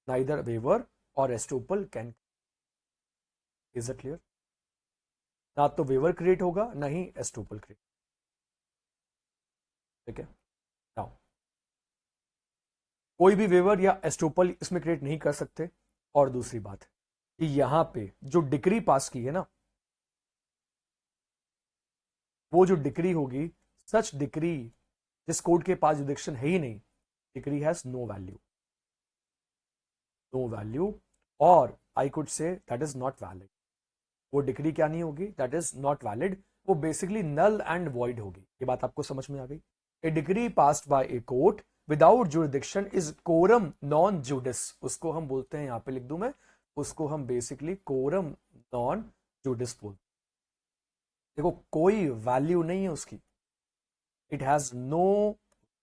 नाइदर वेवर और estoppel can, is it clear? ना तो वेवर क्रिएट होगा ना ही एस्टोपल क्रिएट। ठीक है, नाउ कोई भी वेवर या एस्टोपल इसमें क्रिएट नहीं कर सकते। और दूसरी बात कि यहां पे जो डिक्री पास की है ना, वो जो डिक्री होगी, सच डिक्री जिस कोर्ट के पास जुरिडिक्शन है ही नहीं, decree has no value, no value, और I could say that is not valid. वो डिक्री क्या नहीं होगी? That is not valid. वो बेसिकली नल एंड वॉइड होगी। ये बात आपको समझ में आ गई? A decree passed by a court without jurisdiction is coram non judis. उसको हम बोलते हैं, यहां पे लिख दूं मैं, उसको हम बेसिकली कोरम नॉन जुडिस बोलते हैं। देखो, कोई वैल्यू नहीं है उसकी, इट हैज नो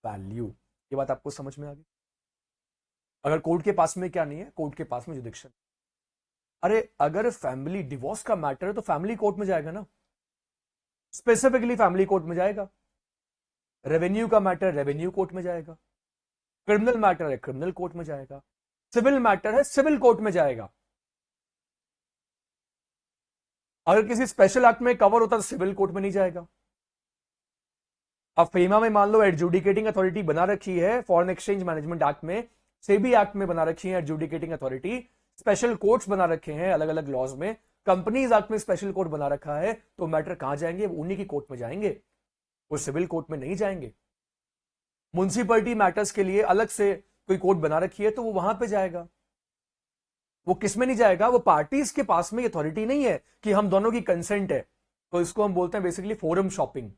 वैल्यू। ये बात आपको समझ में आ गई? अगर कोर्ट के पास में क्या नहीं है? कोर्ट के पास में जुरिडिक्शन। अरे अगर फैमिली डिवोर्स का मैटर है तो फैमिली कोर्ट में जाएगा ना, स्पेसिफिकली फैमिली कोर्ट में जाएगा। रेवेन्यू का मैटर रेवेन्यू कोर्ट में जाएगा, क्रिमिनल मैटर है क्रिमिनल कोर्ट में जाएगा, सिविल मैटर है सिविल कोर्ट में जाएगा। अगर किसी स्पेशल एक्ट में कवर होता तो सिविल कोर्ट में नहीं जाएगा। अब फेमा में मान लो एडजुडिकेटिंग अथॉरिटी बना रखी है, फॉरेन एक्सचेंज मैनेजमेंट एक्ट में, सेबी एक्ट में बना रखी है एडजुडिकेटिंग अथॉरिटी, स्पेशल कोर्ट्स बना रखे हैं अलग अलग लॉज में, कंपनीज एक्ट में स्पेशल कोर्ट बना रखा है, तो मैटर कहां जाएंगे? उन्हीं की कोर्ट में जाएंगे, वो सिविल कोर्ट में नहीं जाएंगे। म्युनिसिपैलिटी मैटर्स के लिए अलग से कोई कोर्ट बना रखी है तो वो वहां पे जाएगा। वो किस में नहीं जाएगा? वो पार्टीज के पास में अथॉरिटी नहीं है कि हम दोनों की कंसेंट है, तो इसको हम बोलते हैं बेसिकली फोरम शॉपिंग।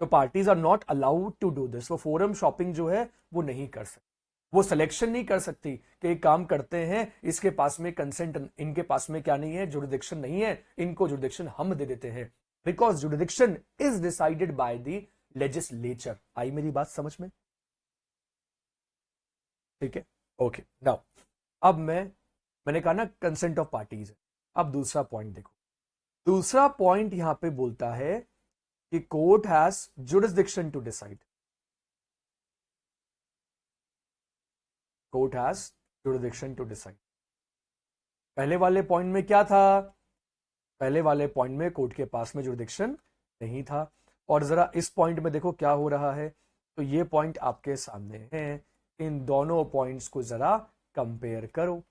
तो parties are not allowed to do this. वो फोरम शॉपिंग जो है वो नहीं कर सकती, वो सिलेक्शन नहीं कर सकती कि एक काम करते हैं, इसके पास में कंसेंट, इनके पास में क्या नहीं है? जुरिडिक्शन नहीं है, इनको जुरिडिक्शन हम दे देते हैं, because jurisdiction is decided by the legislature. I मेरी बात समझ में? ठीक है, ओके। नाउ अब मैंने कहा ना कंसेंट ऑफ पार्टीज है। अब दूसरा पॉइंट देखो, दूसरा पॉइंट यहां पे बोलता है कि court has jurisdiction to decide, court has jurisdiction to decide. पहले वाले पॉइंट में क्या था? पहले वाले पॉइंट में कोर्ट के पास में जुरिसडिक्शन नहीं था। और जरा इस पॉइंट में देखो क्या हो रहा है। तो ये पॉइंट आपके सामने है, इन दोनों पॉइंट्स को जरा कंपेयर करो।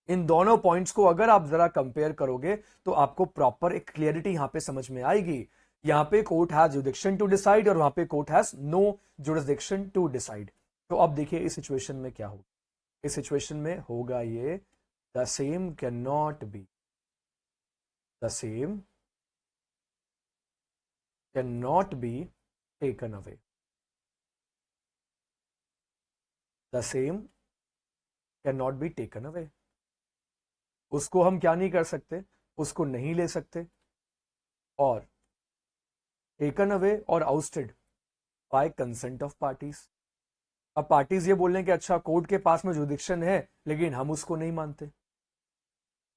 इन दोनों पॉइंट्स को अगर आप जरा कंपेयर करोगे तो आपको प्रॉपर एक क्लियरिटी यहां पे समझ में आएगी। यहां पे court has jurisdiction to decide और वहां पे court has no jurisdiction to decide. तो अब देखिए इस सिचुएशन में क्या होगा। इस सिचुएशन में होगा ये, the same can not be, the same can not be taken away, the same can not be taken away. उसको हम क्या नहीं कर सकते? उसको नहीं ले सकते। और टेकन अवे और ousted bye consent of parties. अब पार्टीज ये बोल रहे हैं कि अच्छा कोर्ट के पास में जुरिसडिक्शन है लेकिन हम उसको नहीं मानते,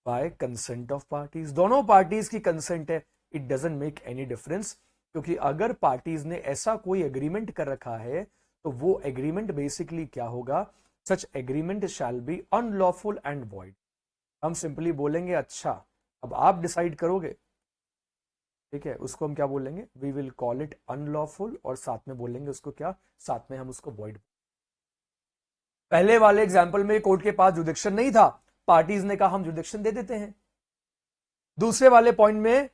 बाय कंसेंट ऑफ पार्टीज। दोनों पार्टीज की कंसेंट है, it doesn't make any difference. क्योंकि अगर पार्टीज ने ऐसा कोई एग्रीमेंट कर रखा है तो वो एग्रीमेंट बेसिकली क्या होगा? Such agreement shall be unlawful and void. हम सिंपली बोलेंगे अच्छा अब आप डिसाइड करोगे, ठीक है, उसको हम क्या बोलेंगे? We will call it unlawful, और साथ में बोलेंगे उसको क्या? साथ में हम उसको वॉइड। पहले वाले एग्जांपल में कोर्ट के पास जुरिसडिक्शन नहीं था, पार्टीज ने कहा हम जुरिसडिक्शन दे देते हैं। दूसरे वाले पॉइंट में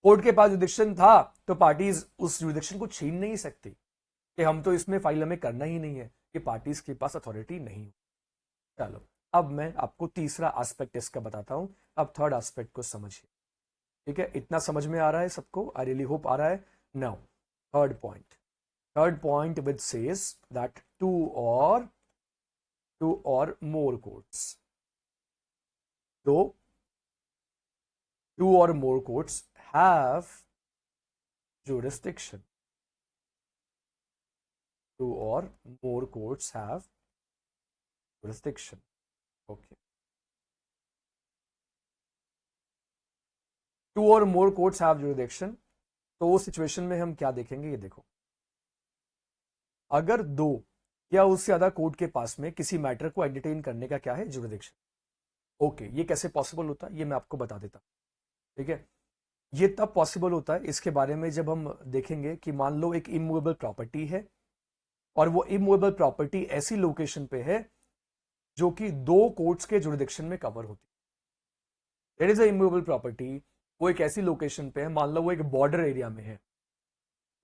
कोर्ट के पास जुरिसडिक्शन था तो पार्टीज उस जुरिसडिक्शन को छीन नहीं सकती कि हम तो इसमें फाइल हमें करना ही नहीं है, कि पार्टीज के पास अथॉरिटी नहीं हो। चलो अब मैं आपको तीसरा एस्पेक्ट इसका बताता हूं, अब थर्ड एस्पेक्ट को समझिए। ठीक है, इतना समझ में आ रहा है सबको? आई रियली होप आ रहा है। Now third point which says that two और more courts, two or more courts have jurisdiction. Two or more courts have jurisdiction. Okay. Two or more courts have jurisdiction. तो उस situation में हम क्या देखेंगे, ये देखो, अगर दो या उससे ज्यादा कोर्ट के पास में किसी मैटर को एंटरटेन करने का क्या है, जुरिडिक्शन। ओके, ये कैसे पॉसिबल होता है ये मैं आपको बता देता हूं। ठीक है, ये तब पॉसिबल होता है, इसके बारे में जब हम देखेंगे कि मान लो एक इमूवेबल प्रॉपर्टी है और वो इमूवेबल प्रॉपर्टी ऐसी लोकेशन पे है जो कि दो कोर्ट्स के जुरिडिक्शन में कवर होती है। There is a immovable property, वो एक ऐसी लोकेशन पे है, मान लो वो एक बॉर्डर एरिया में है,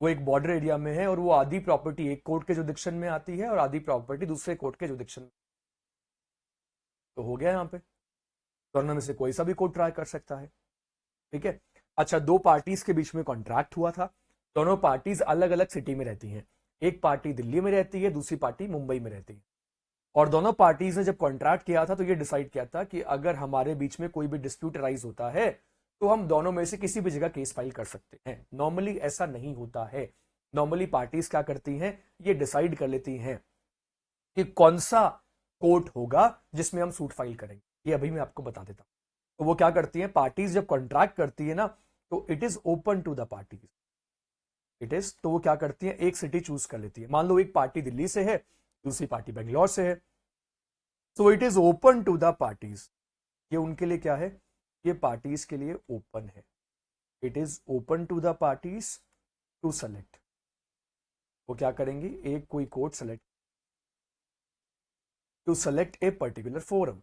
वो एक बॉर्डर एरिया में है और वो आधी प्रॉपर्टी एक कोर्ट के जुरिडिक्शन में आती है और आधी प्रॉपर्टी दूसरे कोर्ट के जुरिडिक्शन में। तो हो गया, यहां पे दोनों में से कोई सा भी कोर्ट ट्राई कर सकता है। ठीक है, अच्छा, दो पार्टीज के बीच में कॉन्ट्रैक्ट हुआ था, दोनों पार्टीज अलग अलग सिटी में रहती हैं, एक पार्टी दिल्ली में रहती है, दूसरी पार्टी मुंबई में रहती है, और दोनों पार्टीज ने जब कॉन्ट्रैक्ट किया था तो ये डिसाइड किया था कि अगर हमारे बीच में कोई भी डिस्प्यूट राइज होता है तो हम दोनों में से किसी भी जगह केस फाइल कर सकते हैं। नॉर्मली ऐसा नहीं होता है। नॉर्मली पार्टीज क्या करती हैं, ये डिसाइड कर लेती हैं कि कौन सा कोर्ट होगा जिसमें हम सूट फाइल करेंगे। ये अभी मैं आपको बता देता हूं। तो वो क्या करती हैं, पार्टीज जब कॉन्ट्रैक्ट करती है ना, तो it is open to the parties. तो वो क्या करती है, एक सिटी चूज कर लेती है। मान लो एक पार्टी दिल्ली से है, दूसरी पार्टी बेंगलोर से है, तो it is open to the parties. ये उनके लिए क्या है, ये पार्टीज के लिए ओपन है। It is open to the parties to select. वो क्या करेंगी, एक कोई court select to select a particular forum.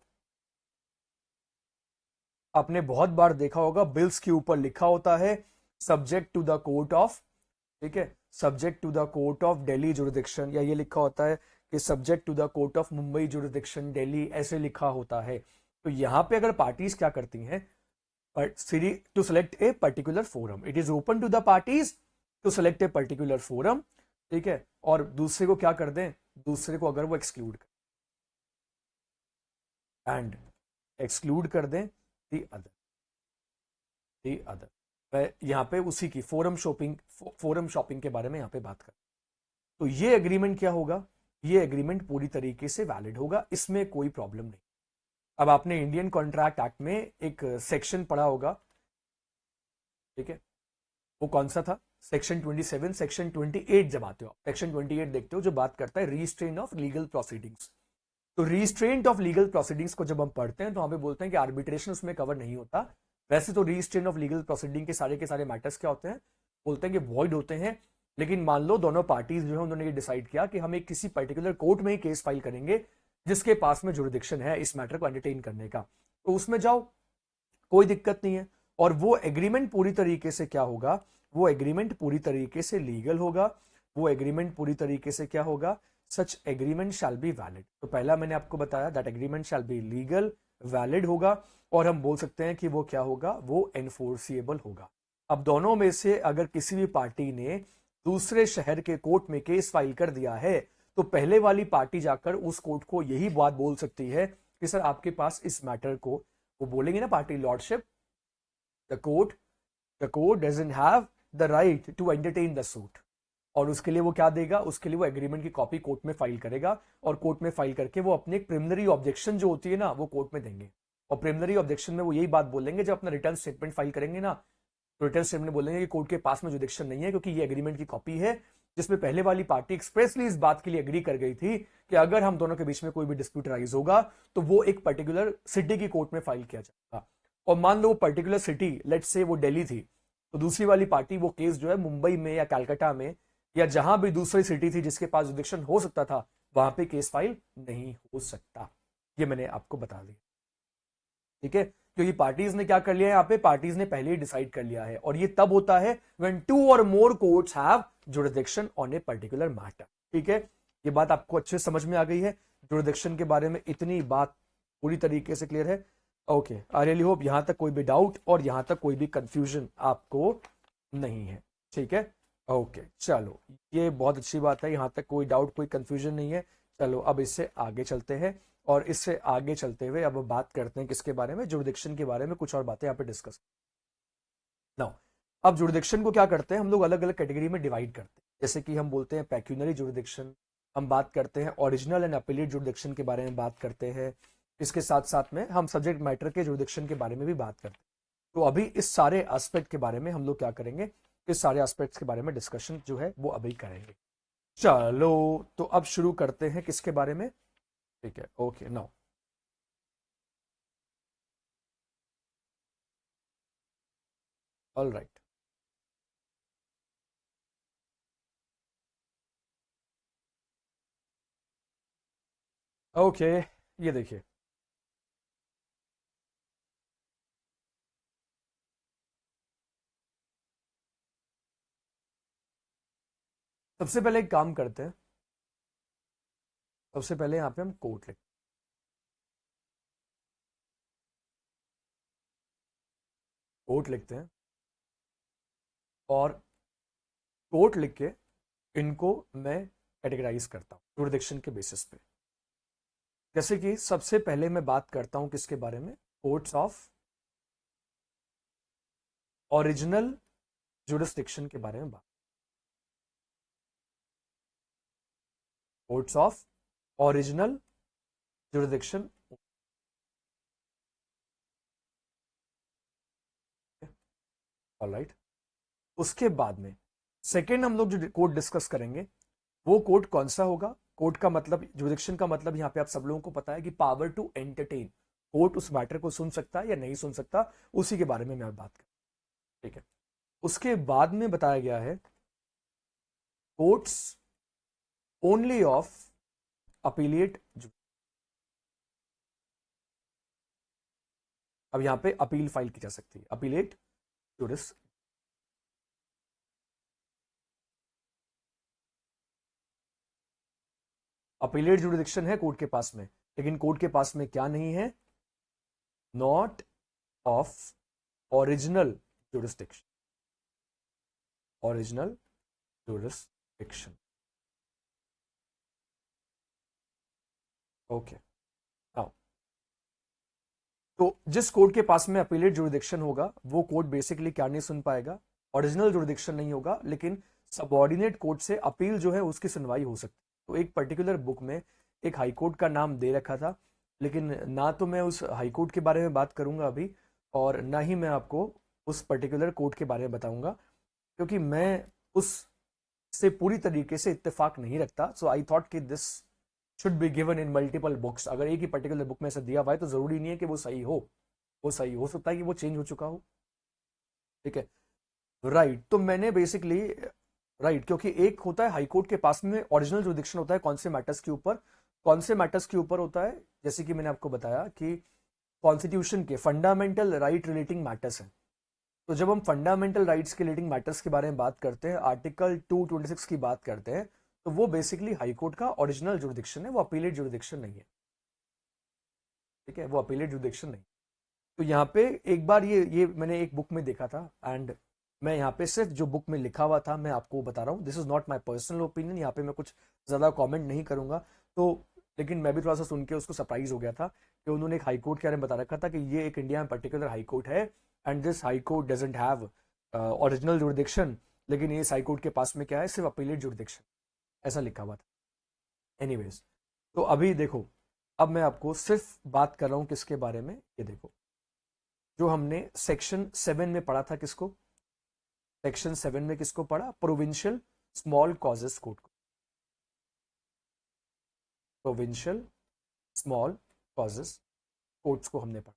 आपने बहुत बार देखा होगा बिल्स के ऊपर लिखा होता है subject to the court of, ठीक है, subject to the court of Delhi jurisdiction, या ये लिखा होता है कि subject to the court of Mumbai jurisdiction Delhi, ऐसे लिखा होता है। तो यहां पे अगर पार्टीज क्या करती हैं, to select a particular forum, it is open to the parties to select a particular forum. ठीक है, और दूसरे को क्या कर दें, दूसरे को अगर वो एक्सक्लूड कर एंड एक्सक्लूड कर दें दी अदर। मैं यहां पे उसी की फोरम शॉपिंग के बारे में यहां पे बात कर। तो ये एग्रीमेंट क्या होगा, ये एग्रीमेंट पूरी तरीके से वैलिड होगा, इसमें कोई प्रॉब्लम नहीं। अब आपने इंडियन कॉन्ट्रैक्ट एक्ट में एक सेक्शन पढ़ा होगा, ठीक है, वो कौन सा था, सेक्शन 27, सेक्शन 28। जब आते हो सेक्शन 28 देखते हो, जो बात करता है रिस्ट्रेन ऑफ लीगल प्रोसीडिंग्स। तो रिस्ट्रेंट ऑफ लीगल प्रोसीडिंग्स को जब हम पढ़ते हैं तो हमें बोलते हैं कि आर्बिट्रेशन उसमें कवर नहीं होता। वैसे तो रिस्ट्रेन ऑफ लीगल प्रोसीडिंग के सारे मैटर्स क्या होते हैं, बोलते हैं कि वॉइड होते हैं। लेकिन मान लो दोनों पार्टीज जो है उन्होंने ये डिसाइड किया कि हम एक किसी पर्टिकुलर कोर्ट में ही केस फाइल करेंगे जिसके पास में जुरिडिक्शन है इस मैटर को एंटरटेन करने का, तो उसमें जाओ, कोई दिक्कत नहीं है। और वो एग्रीमेंट पूरी तरीके से क्या होगा, वो एग्रीमेंट पूरी तरीके से लीगल होगा, वो एग्रीमेंट पूरी तरीके से क्या होगा, such agreement shall be valid. तो पहला मैंने आपको बताया that agreement shall be legal, valid होगा, और हम बोल सकते हैं कि वो क्या होगा, वो एनफोर्सिएबल होगा। अब दोनों में से अगर किसी भी पार्टी ने दूसरे शहर के कोर्ट में केस फाइल कर दिया है तो पहले वाली पार्टी जाकर उस कोर्ट को यही बात बोल सकती है कि सर आपके पास इस मैटर को, वो बोलेंगे ना party lordship, the court doesn't have the right to entertain the suit. और उसके लिए वो क्या देगा, उसके लिए वो एग्रीमेंट की कॉपी कोर्ट में फाइल करेगा, और कोर्ट में फाइल करके वो अपनी एक प्रिलिमिनरी ऑब्जेक्शन जो होती है ना, वो कोर्ट में देंगे। और प्रिलिमिनरी ऑब्जेक्शन में वो यही बात बोलेंगे, जब अपना रिटर्न स्टेटमेंट फाइल करेंगे ना, तो रिटर्न स्टेटमेंट में बोलेंगे कि कोर्ट के पास में जुरिडिक्शन नहीं है, क्योंकि ये एग्रीमेंट की कॉपी है जिसमें पहले वाली पार्टी एक्सप्रेसली इस बात के लिए एग्री कर गई थी कि अगर हम दोनों के बीच में कोई भी डिस्प्यूट राइज होगा तो वो एक पर्टिकुलर सिटी की कोर्ट में फाइल किया जाएगा। और मान लो वो पर्टिकुलर सिटी, लेट्स से वो दिल्ली थी, तो दूसरी वाली पार्टी वो केस जो है मुंबई में या कलकत्ता में या जहां भी दूसरी सिटी थी जिसके पास जुरिडिक्शन हो सकता था, वहां पे केस फाइल नहीं हो सकता। ये मैंने आपको बता दिया, ठीक है, क्योंकि पार्टीज ने क्या कर लिया है, यहाँ पे पार्टीज ने पहले ही डिसाइड कर लिया है। और ये तब होता है व्हेन टू और more courts have jurisdiction on a particular matter. ठीक है, ये बात आपको अच्छे से समझ में आ गई है? जुरिडिक्शन के बारे में इतनी बात पूरी तरीके से क्लियर है? ओके, आई रियली होप यहां तक कोई भी डाउट और यहां तक कोई भी कंफ्यूजन आपको नहीं है। ठीक है, ओके चलो, ये बहुत अच्छी बात है, यहां तक कोई डाउट कोई कंफ्यूजन नहीं है। चलो अब इससे आगे चलते हैं, और इससे आगे चलते हुए अब बात करते हैं किसके बारे में? जुरिडिक्शन के बारे में कुछ और बातें यहाँ पे डिस्कस नाउ। अब जुरिडिक्शन को क्या करते हैं हम लोग? अलग अलग कैटेगरी में डिवाइड करते हैं। जैसे कि हम बोलते हैं पेक्यूनरी जुरिडिक्शन, हम बात करते हैं ओरिजिनल एंड अपीलेट जुरिडिक्शन के बारे में बात करते हैं। इसके साथ साथ में हम सब्जेक्ट मैटर के जुरिडिक्शन के बारे में भी बात करते हैं। तो अभी इस सारे एस्पेक्ट के बारे में हम लोग क्या करेंगे? इस सारे एस्पेक्ट्स के बारे में डिस्कशन जो है वो अभी करेंगे। चलो तो अब शुरू करते हैं किसके बारे में? ठीक है, okay now all right. Okay, ये देखिए, सबसे पहले एक काम करते हैं। सबसे पहले यहाँ पे हम कोट लिखते हैं, और कोट लिख के इनको मैं कैटेगराइज करता हूँ जुरिडिक्शन के बेसिस पे। जैसे कि सबसे पहले मैं बात करता हूं किसके बारे में? कोर्ट्स ऑफ ओरिजिनल जुरिस्डिक्शन के बारे में बात। Courts of original jurisdiction, alright. उसके बाद में सेकेंड हम लोग जो कोड डिस्कस करेंगे वो कोड कौन सा होगा? कोर्ट का मतलब, जुरिडिक्शन का मतलब यहां पे आप सब लोगों को पता है कि पावर टू एंटरटेन। कोर्ट उस मैटर को सुन सकता है या नहीं सुन सकता, उसी के बारे में मैं बात कर। ठीक है, उसके बाद में बताया गया है कोर्ट्स ओनली ऑफ अपीलिएट। अब यहां पे अपील फाइल की जा सकती है, अपीलेट जुरिस। अपीलेट जुरिडिक्शन है कोर्ट के पास में, लेकिन कोर्ट के पास में क्या नहीं है? Not of original jurisdiction, original jurisdiction. Okay, now तो जिस कोर्ट के पास में अपीलेट जुरिडिक्शन होगा वो कोर्ट बेसिकली क्या नहीं सुन पाएगा? ओरिजिनल जुरिडिक्शन नहीं होगा, लेकिन सबऑर्डिनेट कोर्ट से अपील जो है उसकी सुनवाई हो सकती है। तो एक पर्टिकुलर बुक में एक हाई कोर्ट का नाम दे रखा था, लेकिन ना तो मैं उस हाई कोर्ट के बारे में बात करूंगा अभी, और ना ही मैं आपको उस पर्टिकुलर कोर्ट के बारे में बताऊंगा, क्योंकि मैं उस से पूरी तरीके से इत्तेफाक नहीं रखता। सो आई थॉट कि this should be given in multiple books. अगर एक ही पर्टिकुलर बुक में से दिया हुआ है तो जरूरी नहीं है कि वो सही हो, वो सही हो सकता है कि वो चेंज हो चुका हो। ठीक है, राइट। तो मैंने बेसिकली, राइट, क्योंकि एक होता है हाई कोर्ट के पास में ओरिजिनल जुरिडिक्शन होता है कौन से मैटर्स के ऊपर? कौन से मैटर्स के ऊपर होता है? जैसे कि मैंने आपको बताया कि कॉन्स्टिट्यूशन के फंडामेंटल राइट रिलेटिंग मैटर्स हैं। तो जब हम फंडामेंटल राइट्स के रिलेटिंग मैटर्स के बारे में बात करते हैं, आर्टिकल 226 की बात करते हैं, तो वो बेसिकली हाई कोर्ट का ओरिजिनल जुरिडिक्शन है, वो अपीलेट जुरिडिक्शन नहीं है। ठीक है, वो अपीलेट जुरिडिक्शन नहीं। तो यहाँ पे एक बार ये मैंने एक बुक में देखा था, एंड मैं यहाँ पे सिर्फ जो बुक में लिखा हुआ था मैं आपको बता रहा हूँ। This is not my personal opinion, यहाँ पे मैं कुछ ज्यादा कमेंट नहीं करूंगा। तो लेकिन मैं भी थोड़ा सा सुन के उसको सरप्राइज हो गया था कि उन्होंने एक हाई कोर्ट के बारे में बता रखा था कि ये एक इंडिया में पर्टिकुलर हाई कोर्ट है, and this high court doesn't have original jurisdiction, लेकिन ये हाई कोर्ट के पास में क्या है? सिर्फ अपीलेट जुरिडिक्शन, ऐसा लिखा हुआ था। एनीवेज, तो अभी देखो, अब मैं आपको सिर्फ बात कर रहा हूं किसके बारे में? ये देखो, जो हमने सेक्शन 7 में पढ़ा था, किसको? सेक्शन 7 में किसको पढ़ा? प्रोविंशियल स्मॉल कॉजेस कोर्ट को। प्रोविंशियल स्मॉल कॉजेस कोर्ट्स को हमने पढ़ा।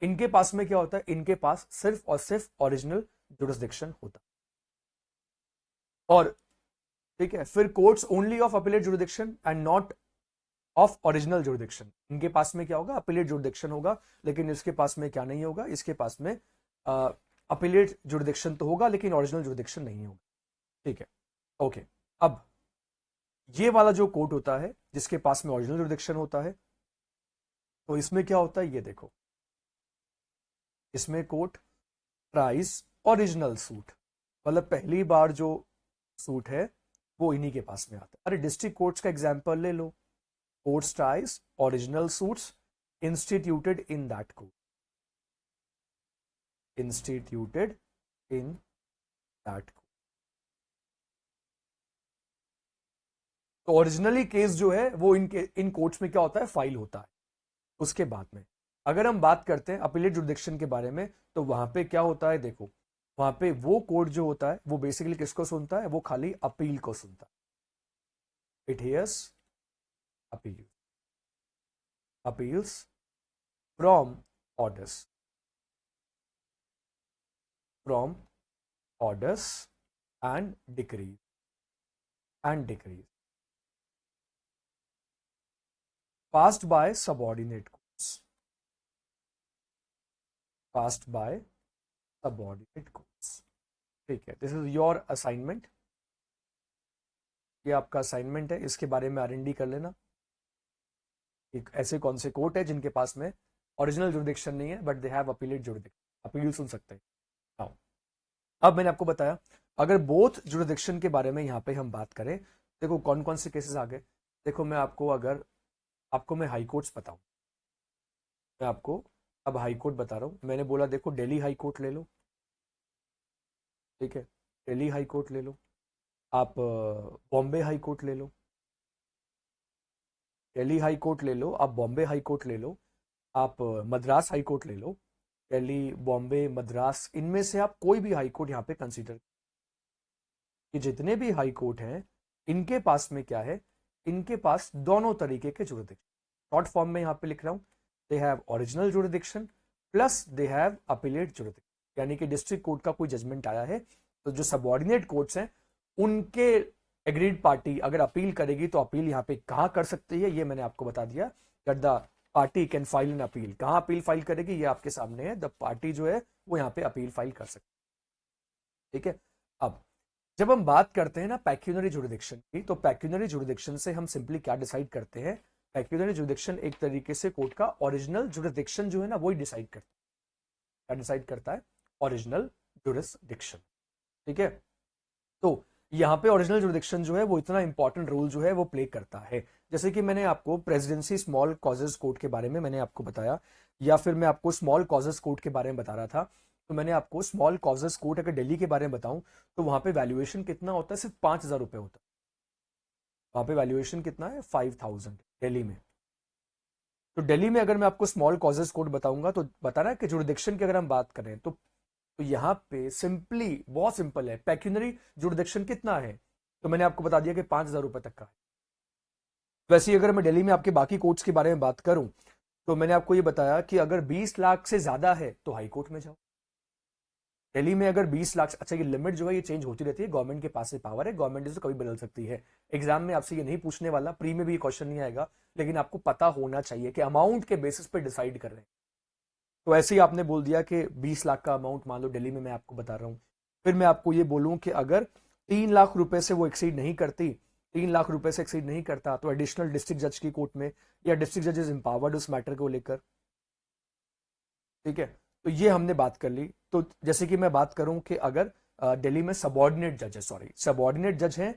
इनके पास में क्या होता है? इनके पास सिर्फ और सिर्फ ओरिजिनल जुरिस्डिक्शन होता है। और ठीक है, फिर courts only of appellate jurisdiction and not of original jurisdiction. इनके पास में क्या होगा? अपीलेट जुरिडिक्शन होगा, लेकिन इसके पास में क्या नहीं होगा? इसके पास में अपीलेट जुरिडिक्शन तो होगा, लेकिन ओरिजिनल जुरिडिक्शन नहीं होगा। ठीक है, ओके। अब ये वाला जो कोर्ट होता है जिसके पास में ओरिजिनल जुरिडिक्शन होता है, तो इसमें क्या होता है ये देखो, इसमें कोर्ट ट्राइज ओरिजिनल सूट, मतलब पहली बार जो सूट है वो इन्हीं के पास में आता है। अरे डिस्ट्रिक्ट कोर्ट्स का एग्जांपल ले लो, courts tries original suits instituted in that court, instituted in that court. तो ओरिजिनली केस जो है वो इन कोर्ट्स में क्या होता है, फाइल होता है। उसके बाद में अगर हम बात करते हैं अपीलेट जुरिडिक्शन के बारे में, तो वहां पे क्या होता है देखो, वहां पे वो कोर्ट जो होता है वो बेसिकली किसको सुनता है, वो खाली अपील को सुनता है। It hears appeal, appeals from orders, from orders and decrees, and decrees passed by subordinate courts, passed by subordinate courts। ठीक है, दिस इज योर असाइनमेंट, ये आपका असाइनमेंट है, इसके बारे में आर&डी कर लेना। एक ऐसे कौन से कोर्ट है जिनके पास में ओरिजिनल जुरिडिक्शन नहीं है but they have appellate jurisdiction, appeal सुन सकते हैं। हाँ, अब मैंने आपको बताया अगर बोथ जुरिडिक्शन के बारे में यहाँ पे हम बात करें, देखो कौन कौन से केसेस आ गए। देखो मैं आपको अगर मैं हाई कोर्ट्स बताऊं, मैं आपको अब हाई कोर्ट बता रहा हूं। मैंने बोला देखो दिल्ली हाई कोर्ट ले लो, ठीक है, दिल्ली हाई कोर्ट ले लो, आप बॉम्बे हाई कोर्ट ले लो, दिल्ली हाई कोर्ट ले लो, आप बॉम्बे हाई कोर्ट ले लो, आप मद्रास हाई कोर्ट ले लो, दिल्ली बॉम्बे मद्रास, इनमें से आप कोई भी हाई कोर्ट यहाँ पे कंसीडर, कि जितने भी हाई कोर्ट हैं इनके पास में क्या है, इनके पास दोनों तरीके के जुरिडिक्शन, शॉर्ट फॉर्म में यहां पे लिख रहा हूं, they have original jurisdiction plus they have appellate jurisdiction. यानी कि डिस्ट्रिक्ट कोर्ट का कोई जजमेंट आया है तो जो सबऑर्डिनेट कोर्ट्स हैं उनके एग्रीड पार्टी अगर अपील करेगी तो अपील यहां पे कहां कर सकती है, ये मैंने आपको बता दिया। That the party can file an appeal, कहां अपील फाइल करेगी ये आपके सामने है, द पार्टी जो है वो यहाँ पे अपील फाइल कर सकती है। ठीक है, अब जब हम बात करते हैं ना पैक्यूनरी जुरिडिक्शन की, तो पैक्यूनरी जुरिडिक्शन से हम सिंपली क्या डिसाइड करते हैं, पैक्यूनरी जुरिडिक्शन एक तरीके से कोर्ट का ओरिजिनल जुरिडिक्शन जो है ना वही डिसाइड करता है। क्या डिसाइड करता है, ओरिजिनल जुरिडिक्शन। ठीक है, तो यहां पे ओरिजिनल जुरिडिक्शन जो है वो इतना इंपॉर्टेंट रोल जो है वो प्ले करता है। जैसे कि मैंने आपको प्रेसिडेंसी स्मॉल कॉजेस कोर्ट के बारे में मैंने आपको बताया, या फिर मैं आपको स्मॉल कॉजेस कोर्ट के बारे में बता रहा था, तो मैंने आपको स्मॉल कॉजेस कोर्ट अगर दिल्ली के बारे में बताऊं तो वहां पे वैल्यूएशन कितना होता है, सिर्फ 5,000 रुपए होता है। वहां पे वैल्यूएशन कितना है, 5,000 दिल्ली में। तो दिल्ली में अगर मैं आपको स्मॉल कॉजेस कोर्ट बताऊंगा तो बता रहा है कि जुरिडिक्शन की अगर हम बात करें तो यहां पे सिंपली बहुत सिंपल है, पैक्यूनरी जुरिडिक्शन कितना है, तो मैंने आपको बता दिया कि 5,000 रुपए तक का है। वैसे ही अगर मैं दिल्ली में आपके बाकी कोर्ट्स के बारे में बात करूं तो मैंने आपको ये बताया कि अगर 20 लाख से ज्यादा है तो हाई कोर्ट में जाओ। दिल्ली में अगर 20 लाख, अच्छा ये लिमिट जो है ये चेंज होती रहती है, गवर्नमेंट के पास से पावर है, गवर्नमेंट इसे कभी बदल सकती है। एग्जाम में आपसे ये नहीं पूछने वाला, प्री में भी ये क्वेश्चन नहीं आएगा, लेकिन आपको पता होना चाहिए कि अमाउंट के बेसिस पे डिसाइड कर रहे हैं। तो ऐसे ही आपने बोल दिया कि 20 लाख का अमाउंट मान लो दिल्ली में, मैं आपको बता रहा हूं, फिर मैं आपको ये बोलूं कि अगर 3 लाख रुपए से वो एक्सीड नहीं करती, 3 लाख रुपए से एक्सीड नहीं करता, तो एडिशनल डिस्ट्रिक्ट जज की कोर्ट में, या डिस्ट्रिक्ट जज इज एम्पावर्ड उस मैटर को लेकर। ठीक है, तो ये हमने बात कर ली। तो जैसे कि मैं बात करूं कि अगर दिल्ली में सबऑर्डिनेट जज है, सॉरी सबऑर्डिनेट जज है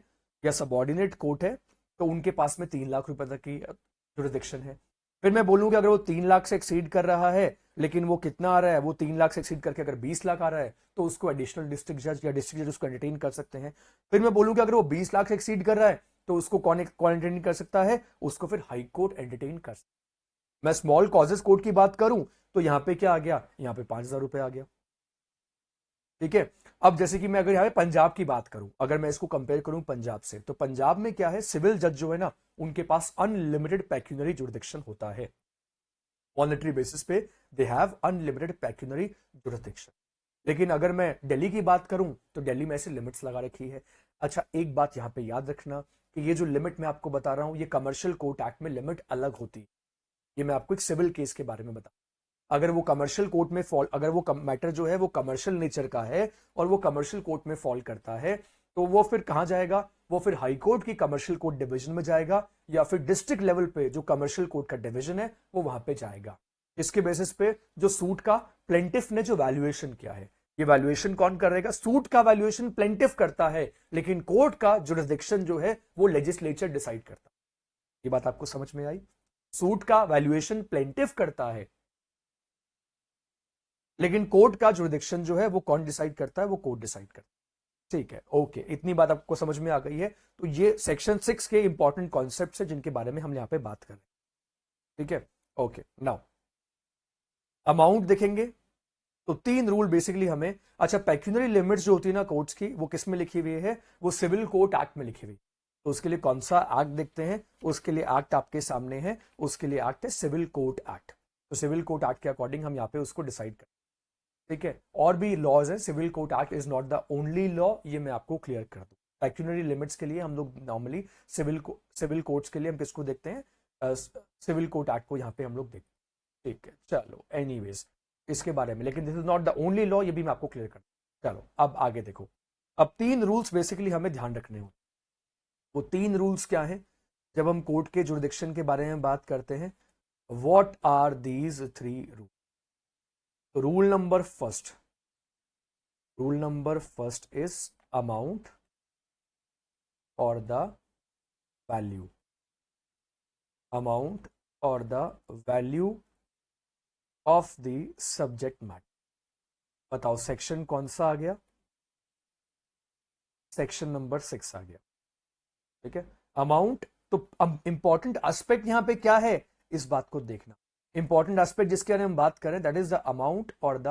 या सबऑर्डिनेट कोर्ट है, तो उनके पास में 3 लाख रुपए तक की जुरिडिक्शन है। फिर मैं बोलूं कि अगर वो 3 लाख से एक्सीड कर रहा है, लेकिन वो कितना आ रहा है, वो 3 लाख से एक्सीड करके अगर 20 लाख आ रहा है, तो उसको एडिशनल डिस्ट्रिक्ट जज या डिस्ट्रिक्ट जज उसको एंटरटेन कर सकते हैं। फिर मैं बोलूं कि अगर वो 20 लाख से एक्सीड कर रहा है तो उसको कौन एंटरटेन कर सकता है, उसको फिर हाई कोर्ट एंटरटेन कर सकता है। मैं स्मॉल कॉजेस कोर्ट की बात करूं तो यहां पे क्या आ गया, यहां पे 5,000 रुपए आ गया। ठीक है, अब जैसे कि मैं अगर यहाँ पे पंजाब की बात करूं, अगर मैं इसको कंपेयर करूं पंजाब से, तो पंजाब में क्या है, सिविल जज जो है ना उनके पास अनलिमिटेड पैक्यूनरी जुरिडिक्शन होता है। मॉनेटरी बेसिस पे दे हैव अनलिमिटेड पैक्यूनरी जुरिडिक्शन। लेकिन अगर मैं दिल्ली की बात करूं तो दिल्ली में ऐसे लिमिट्स लगा रखी है। अच्छा एक बात यहां पे याद रखना कि ये जो लिमिट मैं आपको बता रहा हूं ये कमर्शियल कोर्ट एक्ट में लिमिट अलग होती है। ये मैं आपको एक सिविल केस के बारे में बता, अगर वो कमर्शियल कोर्ट में फॉल, अगर वो मैटर जो है वो कमर्शियल नेचर का है और वो कमर्शियल कोर्ट में फॉल करता है, तो वो फिर कहां जाएगा, वो फिर हाई कोर्ट की कमर्शियल कोर्ट डिवीजन में जाएगा या फिर डिस्ट्रिक्ट लेवल पे जो कमर्शियल कोर्ट का डिवीजन है वो वहां पे जाएगा। इसके बेसिस पे जो सूट का प्लेंटिफ ने जो वैल्यूएशन किया है, ये वैल्यूएशन कौन करेगा, सूट का वैल्यूएशन प्लेंटिफ करता है, लेकिन कोर्ट का जुरिसडिक्शन जो है वो लेजिस्लेचर डिसाइड करता है। ये बात आपको समझ में आई? सूट का वैल्यूएशन प्लेंटिफ करता है, लेकिन कोर्ट का जुरिसडिक्शन जो है वो कौन डिसाइड करता है, वो कोर्ट डिसाइड करता है। ठीक है, ओके, इतनी बात आपको समझ में आ गई है। तो ये सेक्शन 6 के इंपॉर्टेंट कॉन्सेप्ट्स है जिनके बारे में हम यहां पे बात करें। ठीक है, ओके। नाउ अमाउंट देखेंगे तो 3 रूल बेसिकली हमें, अच्छा पेक्यूनरी लिमिट्स जो होती है ना कोर्ट्स की, वो किस में लिखी हुई है, वो सिविल कोर्ट एक्ट में लिखी हुई। तो उसके लिए कौन सा एक्ट देखते हैं, उसके लिए एक्ट आपके सामने है, उसके लिए एक्ट है सिविल कोर्ट एक्ट। तो सिविल कोर्ट एक्ट के अकॉर्डिंग हम यहाँ पे उसको डिसाइड करें। ठीक है, और भी लॉज हैं, civil court act is not the only law, ये मैं आपको क्लियर कर दूं। पेक्यूनरी लिमिट्स के लिए हम लोग नॉर्मली सिविल कोर्ट्स के लिए हम किसको देखते हैं, सिविल कोर्ट एक्ट को यहाँ पे हम लोग देखते हैं। ठीक है, चलो एनीवेज इसके बारे में, लेकिन this is not the only law, ये भी मैं आपको क्लियर कर दूं। चलो अब आगे देखो, अब 3 रूल्स बेसिकली हमें ध्यान रखने हों। वो 3 रूल्स क्या हैं जब हम कोर्ट के जुरिसडिक्शन के बारे में बात करते हैं, what are these 3 rule? Rule number first is amount or the value, amount or the value of the subject matter. बताओ सेक्शन कौन सा आ गया, सेक्शन नंबर 6 आ गया। ठीक है, अमाउंट, तो अब इंपॉर्टेंट एस्पेक्ट यहां पे क्या है, इस बात को देखना। इंपॉर्टेंट एस्पेक्ट जिसके बारे में हम बात करें that is the amount or the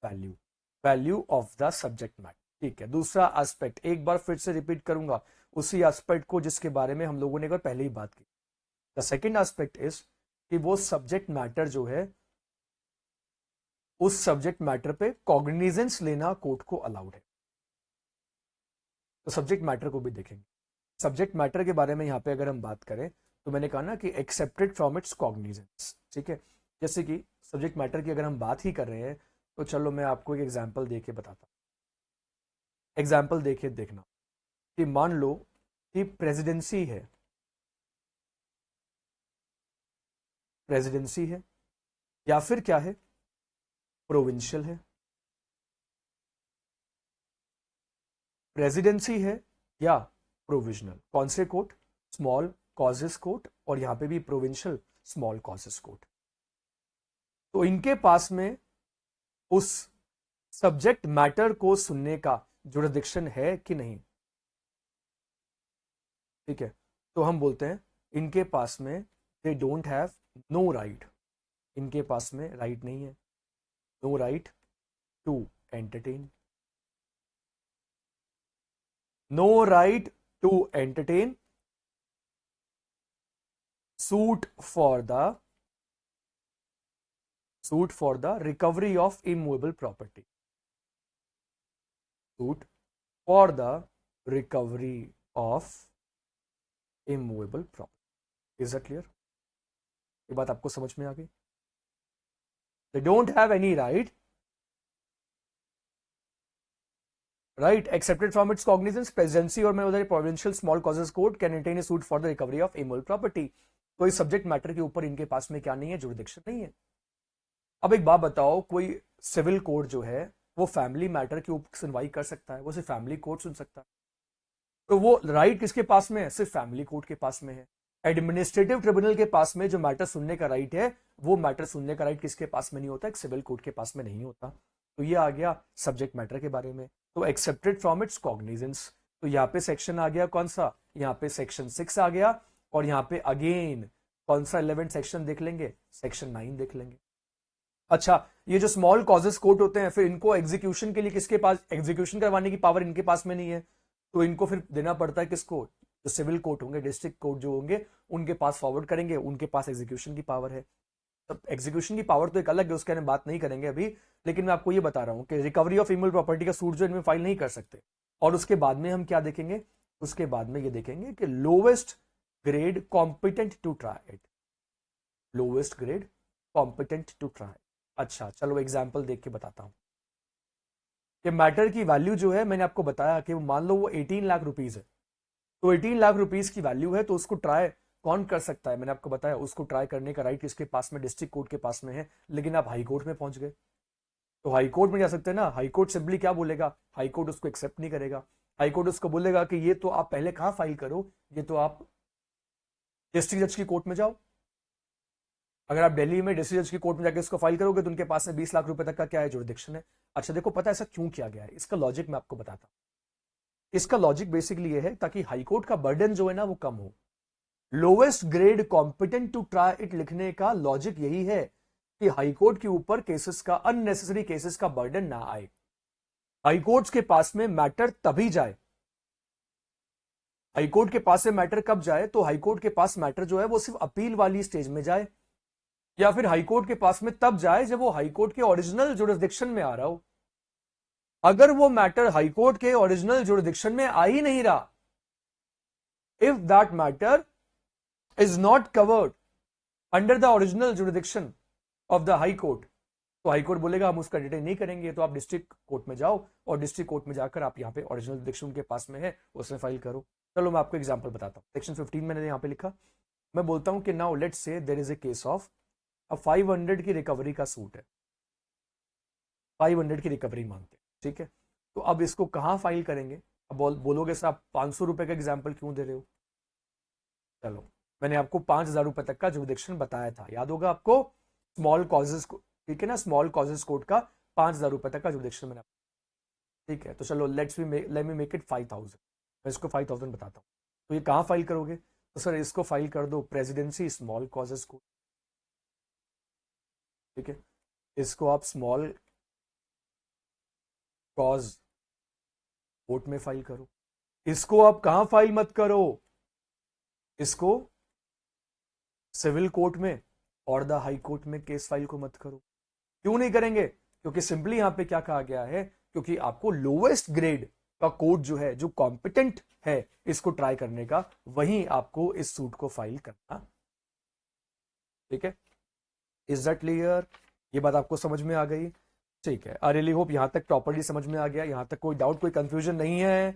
value of the subject matter. ठीक है, दूसरा एस्पेक्ट एक बार फिर से रिपीट करूंगा उसी एस्पेक्ट को जिसके बारे में हम लोगों ने एक बार पहले ही बात की। द सेकेंड एस्पेक्ट इज कि वो सब्जेक्ट मैटर जो है, उस सब्जेक्ट मैटर पे कॉग्निजेंस लेना कोर्ट को अलाउड है। तो सब्जेक्ट मैटर को भी देखेंगे। सब्जेक्ट मैटर के बारे में यहां पे अगर हम बात करें तो मैंने कहा ना कि एक्सेप्टेड फ्रॉम इट्स कॉग्निजेंस। ठीक है, जैसे कि सब्जेक्ट मैटर की अगर हम बात ही कर रहे हैं तो चलो मैं आपको एक एग्जांपल देके बताता हूं। एग्जांपल देके देखना कि मान लो कि प्रेसिडेंसी है या फिर क्या है, प्रोविंशियल है। प्रेसिडेंसी है या प्रोविजनल, कौन से कोर्ट, स्मॉल कॉजेस कोर्ट, और यहां पे भी प्रोविंशियल स्मॉल कॉजेस कोर्ट। तो इनके पास में उस सब्जेक्ट मैटर को सुनने का जुरिसडिक्शन है कि नहीं। ठीक है, तो हम बोलते हैं इनके पास में they don't have no right, इनके पास में राइट नहीं है, no right to entertain, no right to entertain suit for the recovery of immovable property, suit for the recovery of immovable property। is that clear? ये बात आपको समझ में आ गई? they don't have any right accepted from its cognizance, presidency और मैं उधर provincial small causes court can entertain a suit for the recovery of immovable property। कोई सब्जेक्ट मैटर के ऊपर इनके पास में क्या नहीं है, जुरिसडिक्शन नहीं है। अब एक बात बताओ, कोई सिविल कोर्ट जो है वो फैमिली मैटर के ऊपर सुनवाई कर सकता है, वो सिर्फ फैमिली कोर्ट सुन सकता है। तो वो राइट किसके पास में है, सिर्फ फैमिली कोर्ट के पास में है। एडमिनिस्ट्रेटिव ट्रिब्यूनल के पास में जो मैटर सुनने का राइट है, वो मैटर सुनने का राइट किसके पास में नहीं होता, एक सिविल कोर्ट के पास में नहीं होता। तो ये आ गया सब्जेक्ट मैटर के बारे में। तो एक्सेप्टेड फ्रॉम इट्स कॉग्निजेंस, तो यहाँ पे सेक्शन आ गया कौन सा, यहाँ पे सेक्शन 6 आ गया, और यहाँ पे अगेन कौन सा 11 सेक्शन देख लेंगे, सेक्शन 9 देख लेंगे। अच्छा, ये जो स्मॉल कॉजेस कोर्ट होते हैं, फिर इनको एग्जीक्यूशन के लिए किसके पास, एग्जीक्यूशन करवाने की पावर इनके पास में नहीं है, तो इनको फिर देना पड़ता है किसको, जो सिविल कोर्ट होंगे, डिस्ट्रिक्ट कोर्ट जो होंगे उनके पास फॉरवर्ड करेंगे, उनके पास एग्जीक्यूशन की पावर है। तब एग्जीक्यूशन की पावर तो एक अलग है, उसके बारे में बात नहीं करेंगे अभी, लेकिन मैं आपको ये बता रहा हूं कि रिकवरी ऑफ इमूवेबल प्रॉपर्टी का सूट जो इनमें फाइल नहीं कर सकते। और उसके बाद में हम क्या देखेंगे, उसके बाद में ये देखेंगे कि lowest grade competent to try it, lowest grade competent to try. अच्छा चलो एग्जाम्पल देख के बताता हूं। कि मैटर की वैल्यू जो है, मैंने आपको बताया कि मान लो वो 18 लाख रुपीज है, तो 18 लाख रुपीज की वैल्यू है, तो उसको ट्राई कौन कर सकता है? मैंने आपको बताया उसको ट्राई करने का राइट किसके पास में? डिस्ट्रिक्ट कोर्ट के पास में है। लेकिन आप हाई कोर्ट में पहुंच गए, तो हाई कोर्ट में जा सकते हैं ना। हाई कोर्ट सिंपली क्या बोलेगा? हाई कोर्ट उसको एक्सेप्ट नहीं करेगा। हाई कोर्ट उसको बोलेगा कि ये तो आप पहले कहां फाइल करो, ये तो आप डिस्ट्रिक्ट जज की कोर्ट में जाओ। अगर आप दिल्ली में डिस्ट्रिक्ट जज की कोर्ट में जाकर इसको फाइल करोगे तो उनके पास में 20 लाख रुपए तक का क्या है? जुरिडिक्शन है। अच्छा देखो, पता है ऐसा क्यों किया गया है? इसका लॉजिक मैं आपको बताता हूं। इसका लॉजिक बेसिकली ये है ताकि हाईकोर्ट का बर्डन जो है ना वो कम हो। Lowest grade competent to try it लिखने का लॉजिक यही है कि हाईकोर्ट के ऊपर केसेस का, अननेसेसरी केसेस का बर्डन ना आए। हाईकोर्ट के पास में मैटर तभी जाए, हाईकोर्ट के पास में मैटर कब जाए? तो हाईकोर्ट के पास मैटर जो है वो सिर्फ अपील वाली स्टेज में जाए, या फिर हाईकोर्ट के पास में तब जाए जब वो हाईकोर्ट के ओरिजिनल जुरिसडिक्शन में आ रहा हो। अगर वो मैटर हाईकोर्ट के ओरिजिनल जुरिसडिक्शन में आ ही नहीं रहा, if that matter is not covered under the original jurisdiction of the high court, तो हाई कोर्ट बोलेगा हम उसका डिटेन नहीं करेंगे, तो आप डिस्ट्रिक्ट कोर्ट में जाओ और डिस्ट्रिक्ट कोर्ट में जाकर आप यहाँ पे ओरिजिनल जुरिसडिक्शन के पास में है उसमें फाइल करो। चलो मैं आपको एग्जांपल बताता हूँ। सेक्शन 15 मैंने यहाँ पे लिखा, मैं बोलता हूँ कि now let's say there is a case of अब 500 की रिकवरी का सूट है, 500 की रिकवरी मांगते हैं, ठीक है। तो अब इसको कहाँ फाइल करेंगे? अब बोलोगे सर आप 500 रुपए का एग्जाम्पल क्यों दे रहे हो? चलो, मैंने आपको 5,000 रुपए तक का जुरिडिक्शन बताया था, याद होगा आपको, स्मॉल कॉजेस, ठीक है ना, स्मॉल कॉजेस कोर्ट का 5,000 रुपए तक का जुरिडिक्शन मैंने, ठीक है। तो चलो लेट मी मेक इट 5,000, मैं इसको 5,000 बताता हूँ। तो ये कहाँ फाइल करोगे? तो सर इसको फाइल कर दो प्रेसिडेंसी स्मॉल कॉजेस कोर्ट, ठीक है। इसको आप स्मॉल कॉज कोर्ट में फाइल करो। इसको आप कहां फाइल मत करो? इसको सिविल कोर्ट में और द हाई कोर्ट में केस फाइल को मत करो। क्यों नहीं करेंगे? क्योंकि सिंपली यहां पे क्या कहा गया है, क्योंकि आपको लोवेस्ट ग्रेड का कोर्ट जो है, जो कॉम्पिटेंट है इसको ट्राई करने का, वहीं आपको इस सूट को फाइल करना, ठीक है। Is that clear? ये बात आपको समझ में आ गई? ठीक है, आई रियली होप यहां तक प्रॉपर्ली समझ में आ गया, यहां तक कोई डाउट, कोई कंफ्यूजन नहीं है।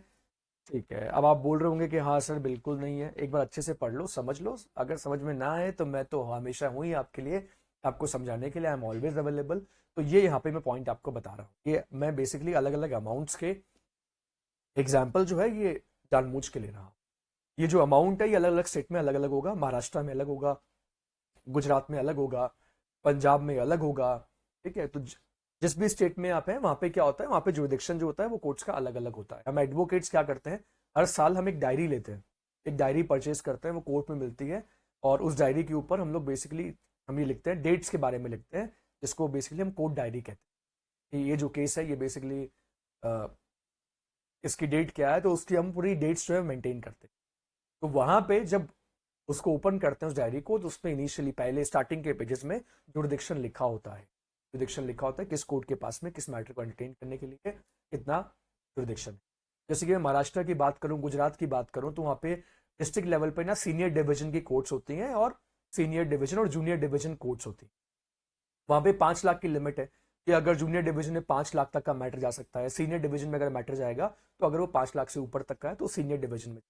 ठीक है, अब आप बोल रहे होंगे कि हाँ सर बिल्कुल नहीं है। एक बार अच्छे से पढ़ लो, समझ लो। अगर समझ में ना आए तो मैं तो हमेशा हूँ ही आपके लिए, आपको समझाने के लिए। I am always available. तो ये यहाँ पे मैं पॉइंट आपको बता रहा हूँ, ये मैं बेसिकली अलग अलग अमाउंट्स के एग्जाम्पल जो है ये जानबूझ के ले रहा हूँ। ये जो अमाउंट है ये अलग अलग स्टेट में अलग अलग होगा, महाराष्ट्र में अलग होगा, गुजरात में अलग होगा, पंजाब में अलग होगा, ठीक है। तो जिस भी स्टेट में आप हैं वहां पे क्या होता है, वहां पे जुरिडिक्शन जो होता है वो कोर्ट्स का अलग अलग होता है। हम एडवोकेट्स क्या करते हैं, हर साल हम एक डायरी लेते हैं, एक डायरी परचेज करते हैं, वो कोर्ट में मिलती है, और उस डायरी के ऊपर हम लोग बेसिकली हम ये लिखते हैं, डेट्स के बारे में लिखते हैं, जिसको बेसिकली हम कोर्ट डायरी कहते हैं कि ये जो केस है ये बेसिकली इसकी डेट क्या है, तो उसकी हम पूरी डेट्स जो है मेंटेन करते हैं। तो वहां पे जब उसको ओपन करते हैं उस डायरी को, तो उसमें इनिशियली पहले स्टार्टिंग के पेजेस में जुरिडिक्शन लिखा होता है, जुरिडिक्शन लिखा होता है किस कोर्ट के पास में किस मैटर को एंटरटेन करने के लिए कितना जुरिडिक्शन। जैसे कि मैं महाराष्ट्र की बात करूं, गुजरात की बात करूं, तो वहां पे डिस्ट्रिक्ट लेवल पे ना सीनियर डिवीजन की कोर्ट्स होती हैं, और सीनियर डिवीजन और जूनियर डिवीजन कोर्ट्स होती हैं। वहां पे 5 लाख की लिमिट है कि अगर जूनियर डिवीजन में 5 लाख तक का मैटर जा सकता है, सीनियर डिवीजन में अगर मैटर जाएगा तो अगर वो 5 लाख से ऊपर तक का है तो सीनियर डिवीजन में।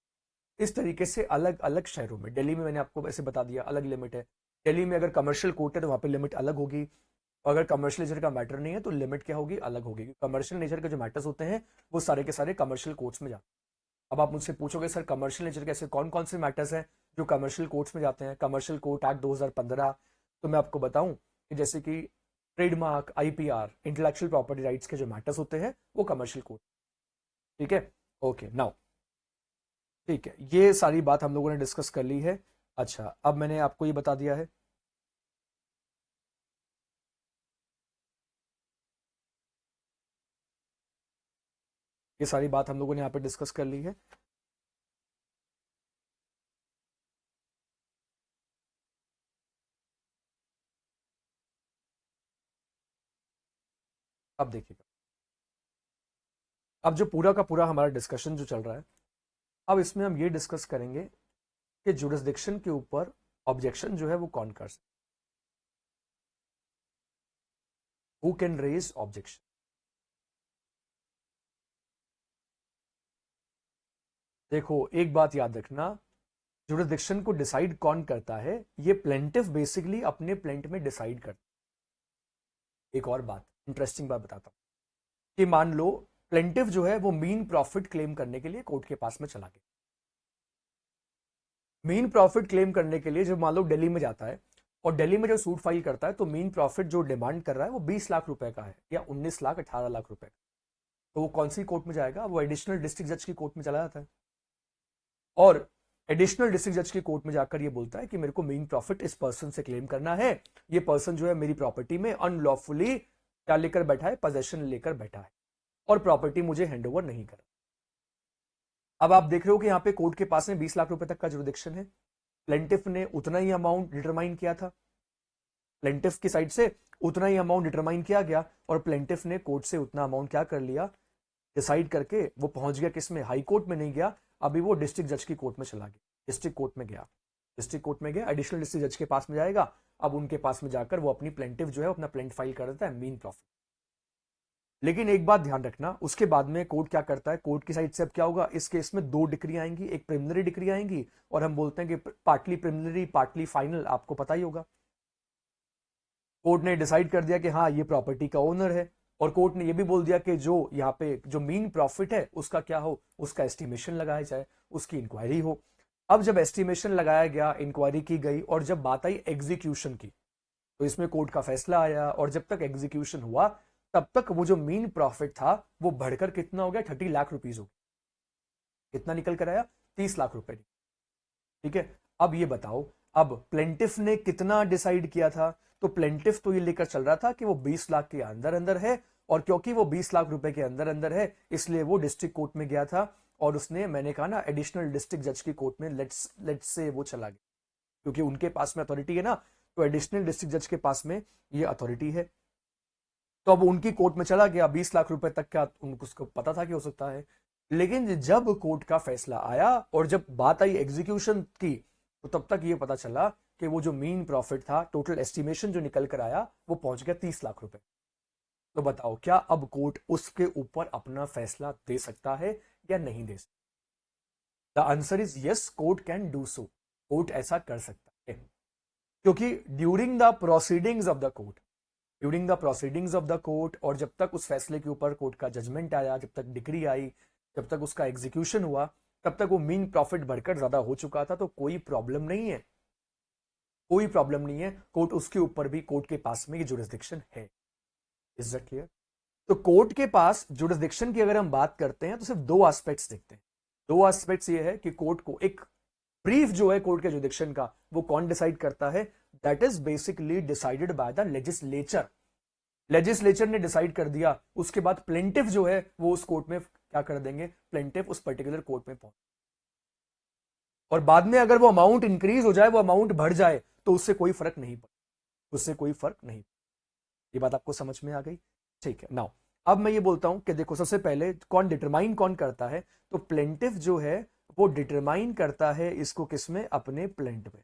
इस तरीके से अलग अलग शहरों में, दिल्ली में मैंने आपको ऐसे बता दिया अलग लिमिट है। दिल्ली में अगर कमर्शियल कोर्ट है तो वहां पे लिमिट अलग होगी, और अगर कमर्शियल नेचर का मैटर नहीं है तो लिमिट क्या होगी, अलग होगी। कमर्शियल नेचर के जो मैटर्स होते हैं वो सारे के सारे कमर्शियल कोर्ट्स में जाते हैं। अब आप मुझसे पूछोगे सर कमर्शियल नेचर के ऐसे कौन कौन से मैटर्स हैं जो कमर्शियल कोर्ट्स में जाते हैं? कमर्शियल कोर्ट एक्ट 2015, तो मैं आपको बताऊं कि जैसे कि trademark, IPR, intellectual property rights के जो मैटर्स होते हैं वो कमर्शियल कोर्ट, ठीक है। ओके नाउ, ठीक है, ये सारी बात हम लोगों ने डिस्कस कर ली है। अच्छा, अब मैंने आपको ये बता दिया है, ये सारी बात हम लोगों ने यहाँ पे डिस्कस कर ली है। अब देखिएगा, अब जो पूरा का पूरा हमारा डिस्कशन जो चल रहा है, अब इसमें हम ये डिस्कस करेंगे कि जुरिसडिक्शन के ऊपर ऑब्जेक्शन जो है वो कौन कर सकता, हु कैन रेज ऑब्जेक्शन। देखो एक बात याद रखना, जुरिसडिक्शन को डिसाइड कौन करता है? ये प्लेंटिफ बेसिकली अपने प्लेंट में डिसाइड करता है। एक और बात, इंटरेस्टिंग बात बताता हूं कि मान लो प्लेंटिफ जो है वो मीन प्रॉफिट क्लेम करने के लिए कोर्ट के पास में चला गया। मीन प्रॉफिट क्लेम करने के लिए जब मान लो दिल्ली में जाता है और दिल्ली में जब सूट फाइल करता है तो मीन प्रॉफिट जो डिमांड कर रहा है वो 20 लाख रुपए का है या 19 लाख 18 लाख रुपए का। तो वो कौन सी कोर्ट में जाएगा? वो एडिशनल डिस्ट्रिक्ट जज की कोर्ट में चला जाता है और एडिशनल डिस्ट्रिक्ट जज की कोर्ट में जाकर ये बोलता है कि मेरे को मीन प्रॉफिट इस पर्सन से क्लेम करना है। ये पर्सन जो है मेरी प्रॉपर्टी में अनलॉफुली क्या लेकर बैठा है? पोजेशन लेकर बैठा है और प्रॉपर्टी मुझे हैंडओवर नहीं कर। अब आप देख रहे हो कि यहां पे कोर्ट के पास में 20 लाख रुपए तक का जुरिसडिक्शन है। प्लेंटिफ ने उतना ही अमाउंट डिटरमाइन किया था, प्लेंटिफ की साइड से उतना ही अमाउंट डिटरमाइन किया गया और प्लेंटिफ ने कोर्ट से उतना अमाउंट क्या कर लिया? डिसाइड करके वो पहुंच गया किसमें? हाई कोर्ट में नहीं गया, अभी वो डिस्ट्रिक्ट जज की कोर्ट में चला गया। डिस्ट्रिक्ट कोर्ट में गया, डिस्ट्रिक्ट कोर्ट में गया, एडिशनल डिस्ट्रिक्ट जज के पास में जाएगा। अब उनके पास में जाकर वो अपनी प्लेंटिफ जो है अपना प्लेंट फाइल कर देता है मीन प्रॉफिट। लेकिन एक बात ध्यान रखना, उसके बाद में कोर्ट क्या करता है? कोर्ट की साइड से अब क्या होगा? इस केस में दो डिक्री आएंगी, एक प्रिलिमिनरी डिक्री आएंगी और हम बोलते हैं कि पार्टली प्रिलिमिनरी पार्टली फाइनल, आपको पता ही होगा। कोर्ट ने डिसाइड कर दिया कि हाँ ये प्रॉपर्टी का ओनर है और कोर्ट ने ये भी बोल दिया कि जो यहाँ पे जो मीन प्रॉफिट है उसका क्या हो? उसका एस्टिमेशन लगाया जाए, उसकी इंक्वायरी हो। अब जब एस्टिमेशन लगाया गया, इंक्वायरी की गई और जब बात आई एग्जीक्यूशन की तो इसमें कोर्ट का फैसला आया और जब तक एग्जीक्यूशन हुआ तब तक वो जो मीन प्रॉफिट था वो बढ़कर कितना हो गया? 30 लाख रुपीज हो गया। कितना निकल कर आया? 30 लाख रुपए। ठीक है, अब ये बताओ, अब प्लेंटिफ ने कितना डिसाइड किया था? तो प्लेंटिफ तो ये लेकर चल रहा था कि वो 20 लाख के अंदर अंदर है और क्योंकि वो 20 लाख रुपए के अंदर अंदर है इसलिए वो डिस्ट्रिक्ट कोर्ट में गया था और उसने, मैंने कहा ना, एडिशनल डिस्ट्रिक्ट जज की कोर्ट में लेट्स से वो चला गया क्योंकि उनके पास में अथॉरिटी है ना, तो एडिशनल डिस्ट्रिक्ट जज के पास में ये अथॉरिटी है। तो अब उनकी कोर्ट में चला गया, 20 लाख रुपए तक का उनको पता था कि हो सकता है। लेकिन जब कोर्ट का फैसला आया और जब बात आई एग्जीक्यूशन की तो तब तक ये पता चला कि वो जो मीन प्रॉफिट था, टोटल एस्टिमेशन जो निकल कर आया वो पहुंच गया 30 लाख रुपए। तो बताओ क्या अब कोर्ट उसके ऊपर अपना फैसला दे सकता है या नहीं दे सकता? The answer is yes, court can do so. Court ऐसा कर सकता है क्योंकि during the proceedings of the court, during the proceedings of the court और जब तक उस फैसले के ऊपर कोर्ट का जजमेंट आया, जब तक डिक्री आई, जब तक उसका एग्जीक्यूशन हुआ, तब तक वो मीन प्रॉफिट बढ़कर ज्यादा हो चुका था। तो कोई प्रॉब्लम नहीं है, कोई प्रॉब्लम नहीं है। कोर्ट उसके ऊपर भी, कोर्ट के पास में ये जुरिसडिक्शन है। Is that clear? तो कोर्ट के पास जुरिसडिक्शन की अगर हम बात करते हैं तो सिर्फ दो एस्पेक्ट्स देखते हैं। दो एस्पेक्ट्स ये है कि कोर्ट को एक ब्रीफ जो है कोर्ट के जुरिसडिक्शन का वो कौन डिसाइड करता है? That is basically decided by the legislature. Legislature ने डिसाइड कर दिया, उसके बाद प्लेंटिफ जो है वो उस कोर्ट में क्या कर देंगे? प्लेंटिफ उस पर्टिकुलर कोर्ट में पहुंच, और बाद में अगर वो अमाउंट इंक्रीज हो जाए, वो अमाउंट बढ़ जाए तो उससे कोई फर्क नहीं पड़ता, उससे कोई फर्क नहीं। ये बात आपको समझ में आ गई? ठीक है। नाउ अब मैं ये बोलता हूं कि देखो, सबसे पहले कौन डिटरमाइन कौन करता है? तो प्लेंटिफ जो है वो डिटरमाइन करता है इसको किसमें? अपने प्लेंट में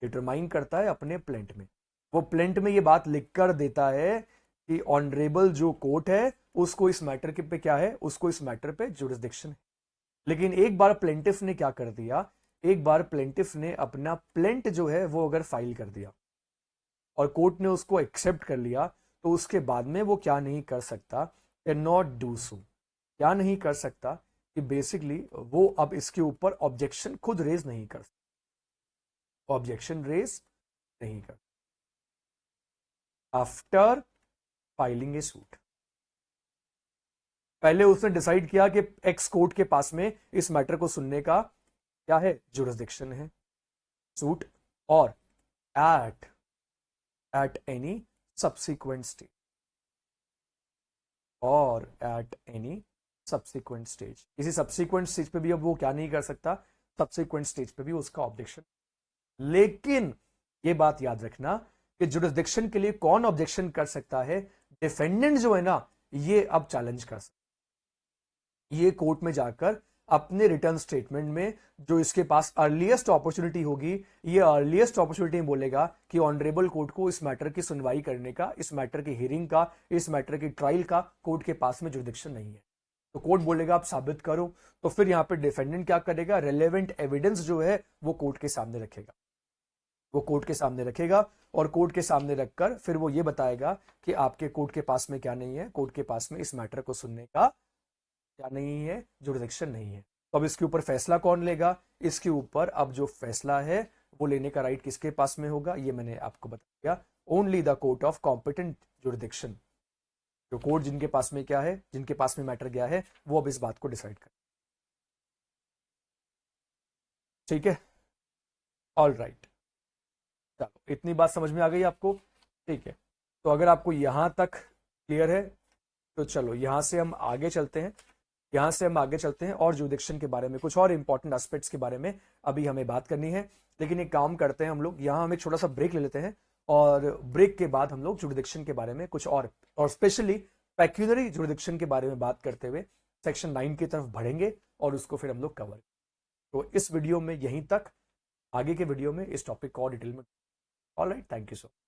डिटरमाइन करता है, अपने प्लेंट में। वो प्लेंट में ये बात लिख कर देता है कि ऑनरेबल जो कोर्ट है उसको इस मैटर के पे क्या है? उसको इस मैटर पे जुरिसडिक्शन है। लेकिन एक बार प्लेंटिफ ने क्या कर दिया? एक बार प्लेंटिफ ने अपना प्लेंट जो है वो अगर फाइल कर दिया और कोर्ट ने उसको एक्सेप्ट कर लिया तो उसके बाद में वो क्या नहीं कर सकता? Can not do so. क्या नहीं कर सकता? कि बेसिकली वो अब इसके ऊपर ऑब्जेक्शन खुद रेज नहीं कर सकता, ऑब्जेक्शन रेज नहीं कर आफ्टर फाइलिंग ए सूट। पहले उसने डिसाइड किया कि एक्स कोर्ट के पास में इस मैटर को सुनने का क्या है? जुरिसडिक्शन है, सूट, और एट एनी सब्सिक्वेंट स्टेज, और एट एनी सब्सिक्वेंट स्टेज, किसी सब्सिक्वेंट स्टेज पे भी अब वो क्या नहीं कर सकता? सब्सिक्वेंट स्टेज पे भी उसका ऑब्जेक्शन। लेकिन ये बात याद रखना कि जुरिसडिक्शन के लिए कौन ऑब्जेक्शन कर सकता है? डिफेंडेंट जो है ना, ये अब चैलेंज कर सकता, ये कोर्ट में जाकर अपने रिटर्न स्टेटमेंट में जो इसके पास अर्लीस्ट अपॉर्चुनिटी होगी, ये अर्लीस्ट अपॉर्चुनिटी बोलेगा कि ऑनरेबल कोर्ट को इस मैटर की सुनवाई करने का, इस मैटर की हियरिंग का, इस मैटर की ट्रायल का कोर्ट के पास में जुरिसडिक्शन नहीं है। तो कोर्ट बोलेगा आप साबित करो, तो फिर यहाँ पे डिफेंडेंट क्या करेगा, रेलेवेंट एविडेंस जो है वो कोर्ट के सामने रखेगा, वो कोर्ट के सामने रखेगा और कोर्ट के सामने रखकर फिर वो ये बताएगा कि आपके कोर्ट के पास में क्या नहीं है, कोर्ट के पास में इस मैटर को सुनने का क्या नहीं है, जुरिडिक्शन नहीं है। तो अब इसके ऊपर फैसला कौन लेगा, इसके ऊपर अब जो फैसला है वो लेने का राइट किसके पास में होगा, ये मैंने आपको बता दिया, only the court of competent jurisdiction. जो कोर्ट जिनके पास में क्या है, जिनके पास में मैटर गया है, वो अब इस बात को डिसाइड कर। ठीक है, ऑल राइट, चलो इतनी बात समझ में आ गई आपको। ठीक है, तो अगर आपको यहां तक क्लियर है तो चलो यहां से हम आगे चलते हैं, यहां से हम आगे चलते हैं और जुरिडिक्शन के बारे में कुछ और इंपॉर्टेंट एस्पेक्ट्स के बारे में अभी हमें बात करनी है। लेकिन एक काम करते हैं हम लोग, यहां हम एक छोटा सा ब्रेक ले लेते हैं और ब्रेक के बाद हम लोग जुरिडिक्शन के बारे में कुछ और स्पेशली पेक्यूनरी जुरिडिक्शन के बारे में बात करते हुए सेक्शन 9 की तरफ बढ़ेंगे और उसको फिर हम लोग कवर। तो इस वीडियो में यहीं तक, आगे के वीडियो में इस टॉपिक को और डिटेल में। All right, thank you so much.